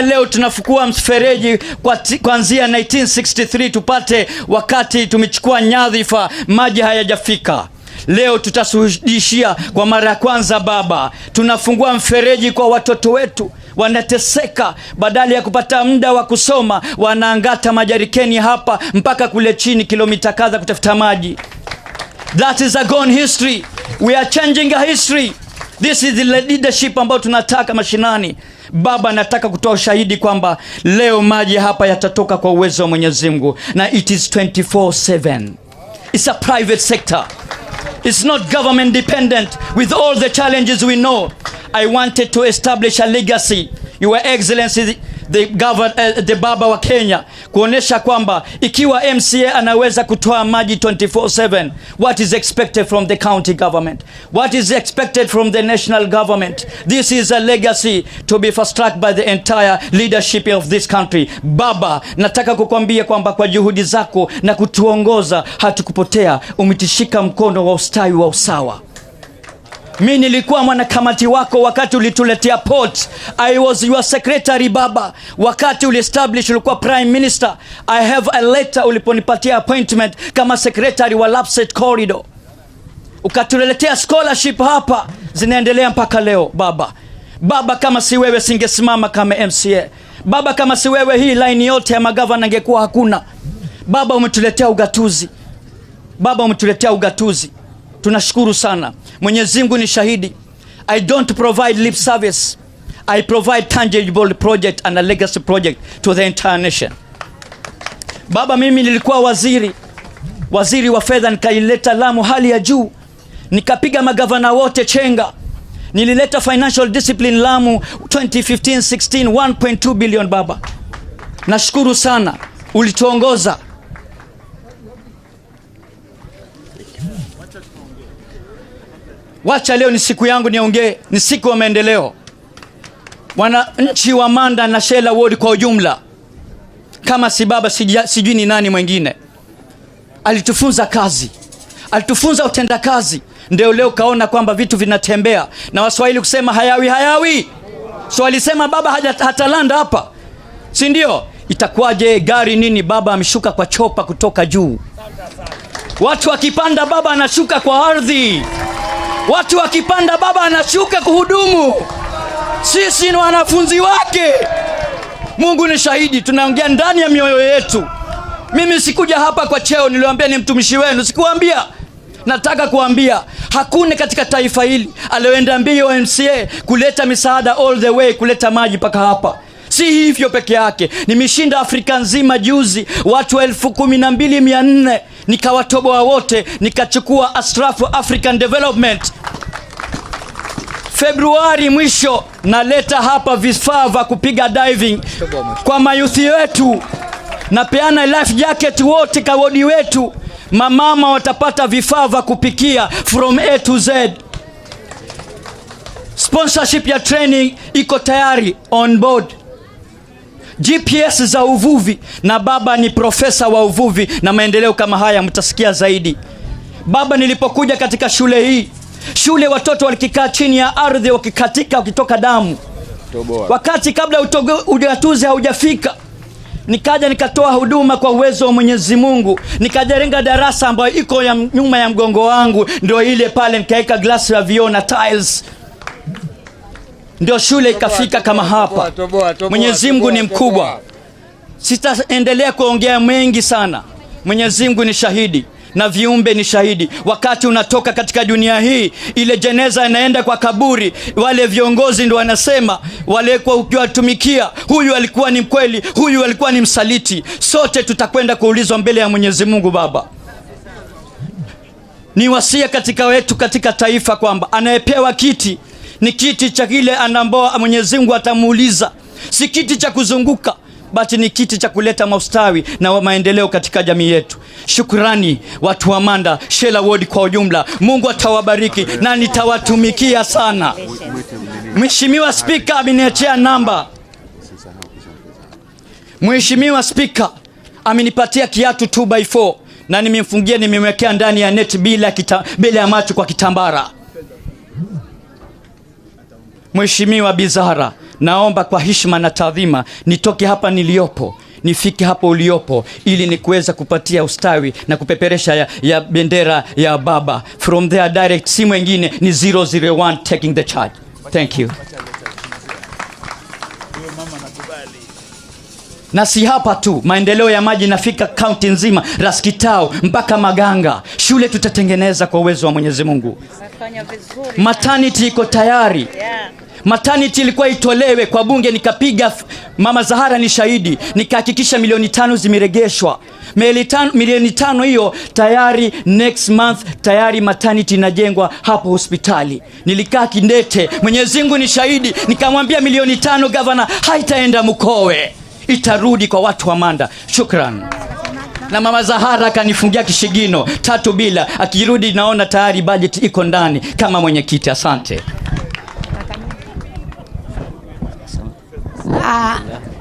leo tunafukua mfereji kuanzia 1963 tupate, wakati tumechukua nyadhifa maji hayajafika. Leo tutashuhudishia kwa mara ya kwanza baba, tunafungua mfereji kwa watoto wetu wanateseka, badala ya kupata muda wa kusoma wanaangata majarikeni hapa mpaka kule chini kilomita kadha kutafuta maji. That is a gone history. We are changing a history. This is the leadership ambao tunataka mashinani. Baba, nataka kutoa ushahidi kwamba leo maji hapa yatatoka kwa uwezo wa Mwenyezi Mungu, na it is 24/7. It's a private sector. It's not government dependent. With all the challenges we know, I wanted to establish a legacy. Your Excellency, the baba wa Kenya, kuonesha kwamba ikiwa MCA anaweza kutoa maji 24/7, what is expected from the county government? What is expected from the national government? This is a legacy to be fast-tracked by the entire leadership of this country. Baba, nataka kukwambia kwamba kwa juhudi zako na kutuongoza hatukupotea, umetishika mkono wa ustawi wa usawa. Mimi nilikuwa mwanakamati wako wakati ulituletea port. I was your secretary baba. Wakati uliestablish ulikuwa prime minister. I have a letter uliponipatia appointment kama secretary wa Lapset Corridor. Ukatuletea scholarship hapa, zinaendelea mpaka leo baba. Baba, kama si wewe singesimama kama MCA. Baba, kama si wewe hii line yote ya magavana ingekuwa hakuna. Baba, umetuletea ugatuzi. Baba, umetuletea ugatuzi. Tunashukuru sana. Mwenyezi Mungu ni shahidi. I don't provide lip service. I provide tangible project and a legacy project to the entire nation. Baba, mimi nilikuwa waziri wa fedha, nikaileta Lamu hali ya juu. Nikapiga magavana wote chenga. Nilileta financial discipline Lamu 2015-16 1.2 billion baba. Nashukuru sana. Ulituongoza. Wacha leo ni siku yangu niongee, ni siku ya maendeleo. Wananchi wa Manda na Shela Ward kwa ujumla, kama si baba sijui ni nani mwingine. Alitufunza kazi, alitufunza utenda kazi. Ndio leo kaona kwamba vitu vinatembea. Na Waswahili kusema hayawi. So alisema baba hatalanda hapa. Si ndio? Itakuwaje gari nini baba ameshuka kwa chopa kutoka juu. Watu wakipanda baba anashuka kwa ardhi. Watu wakipanda baba anashuka kuhudumu. Sisi ni wanafunzi wake. Mungu ni shahidi, tunaongea ndani ya mioyo yetu. Mimi sikuja hapa kwa cheo, niliwaambia ni mtumishi wenu. Sikuambia. Nataka kuambia hakuna katika taifa hili alioenda mbio MCA kuleta misaada all the way, kuleta maji paka hapa. Si hivyo peke yake, nimeshinda Afrika nzima juzi watu 12,400, nikawatoboa wote, nikachukua Astrafu African Development. Februari mwisho naleta hapa vifaa vya kupiga diving kwa mayuthi wetu. Napeana life jacket wote kwa wodi wetu. Mamama watapata vifaa vya kupikia from A to Z. Sponsorship ya training iko tayari on board. GPS za uvuvi, na baba ni profesa wa uvuvi na maendeleo kama haya mtasikia zaidi. Baba, nilipokuja katika shule hii, shule watoto walikikaa chini ya ardhi wakikatika wakitoka damu. Wakati kabla ugatuzi haujafika, nikaja nikatoa huduma kwa uwezo wa Mwenyezi Mungu. Nikajenga darasa ambayo iko nyuma ya mgongo wangu, ndio ile pale, nikaweka glasi ya vioo na tiles. Ndio shule ikafika kama hapa. Mwenyezi Mungu ni mkubwa. Sitaendelea kuongea mengi sana. Mwenyezi Mungu ni shahidi na viumbe ni shahidi. Wakati unatoka katika dunia hii, ile jeneza inaenda kwa kaburi, wale viongozi ndio wanasema, wale kwa ukiwatumikia, huyu alikuwa ni mkweli, huyu alikuwa ni msaliti. Sote tutakwenda kuulizwa mbele ya Mwenyezi Mungu baba. Ni wasia katika wetu katika taifa kwamba anayepewa kiti ni kiti cha kile anamboa Mwenyezi Mungu atamuuliza. Si kiti cha kuzunguka, bali ni kiti cha kuleta maustawi na maendeleo katika jamii yetu. Shukrani watu wa Manda, Shela Ward kwa ujumla. Mungu atawabariki na nitawatumikia sana. Mheshimiwa Speaker ameniachia namba. Mheshimiwa Speaker amenipatia kiatu 2x4 na nimemfungia, nimemwekea ndani ya net bila ya macho kwa kitambara. Mheshimiwa Bizara, naomba kwa heshima na taadhima nitoke hapa niliopo, nifike hapo uliopo, ili nikuweza kupatia ustawi na kupeperesha ya bendera ya baba. From there direct, si mwingine ni 001 taking the charge. Thank you. Na si hapa tu, maendeleo ya maji nafika kaunti nzima, Raskitao mpaka Maganga. Shule tutatengeneza kwa uwezo wa Mwenyezi Mungu. Maternity iko tayari. Maternity ilikuwa itolewe kwa bunge, nikapiga, Mama Zahara ni shahidi, nikahakikisha milioni 5 zimeregeshwa. milioni 5 hiyo tayari next month tayari maternity inajengwa hapo hospitali. Nilikaa Kindete, Mwenyezi Mungu ni shahidi, nikamwambia milioni 5 gavana haitaenda Mkowe, itarudi kwa watu wa Manda. Shukran. Na mama Zahara kanifungia kishigino 3 bila, akirudi naona tayari budget iko ndani kama mwenyekiti. Asante.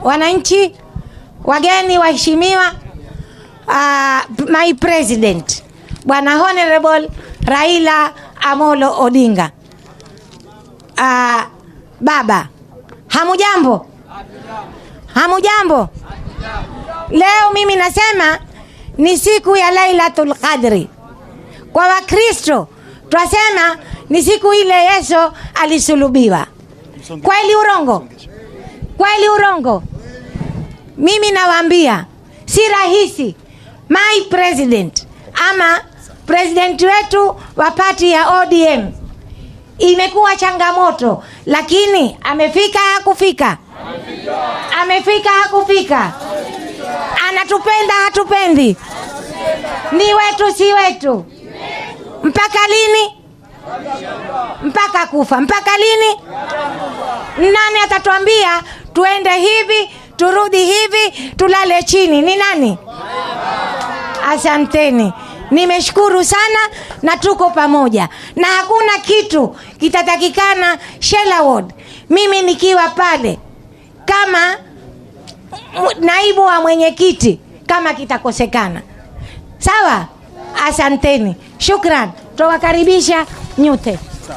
Wananchi, wageni waheshimiwa, my president Bwana Honorable Raila Amolo Odinga. Baba, hamujambo? Hamujambo? Leo mimi nasema ni siku ya Lailatul Qadri. Kwa Wakristo twasema ni siku ile Yesu alisulubiwa. Kweli urongo? Kweli urongo? Mimi nawaambia si rahisi. My president ama president wetu wa party ya ODM imekuwa changamoto, lakini amefika hakufika? Amefika hakufika? Anatupenda hatupendi? Ni wetu si wetu? Mpaka lini? Mpaka kufa. Mpaka lini? Nani atatuambia tuende hivi, turudi hivi, tulale chini? Ni nani? Asanteni. Nimeshukuru sana na tuko pamoja. Na hakuna kitu kitatakikana Shela Ward mimi nikiwa pale kama naibu wa mwenyekiti kama kitakosekana. Sawa? Asanteni. Shukran. Tuwakaribisha nyote.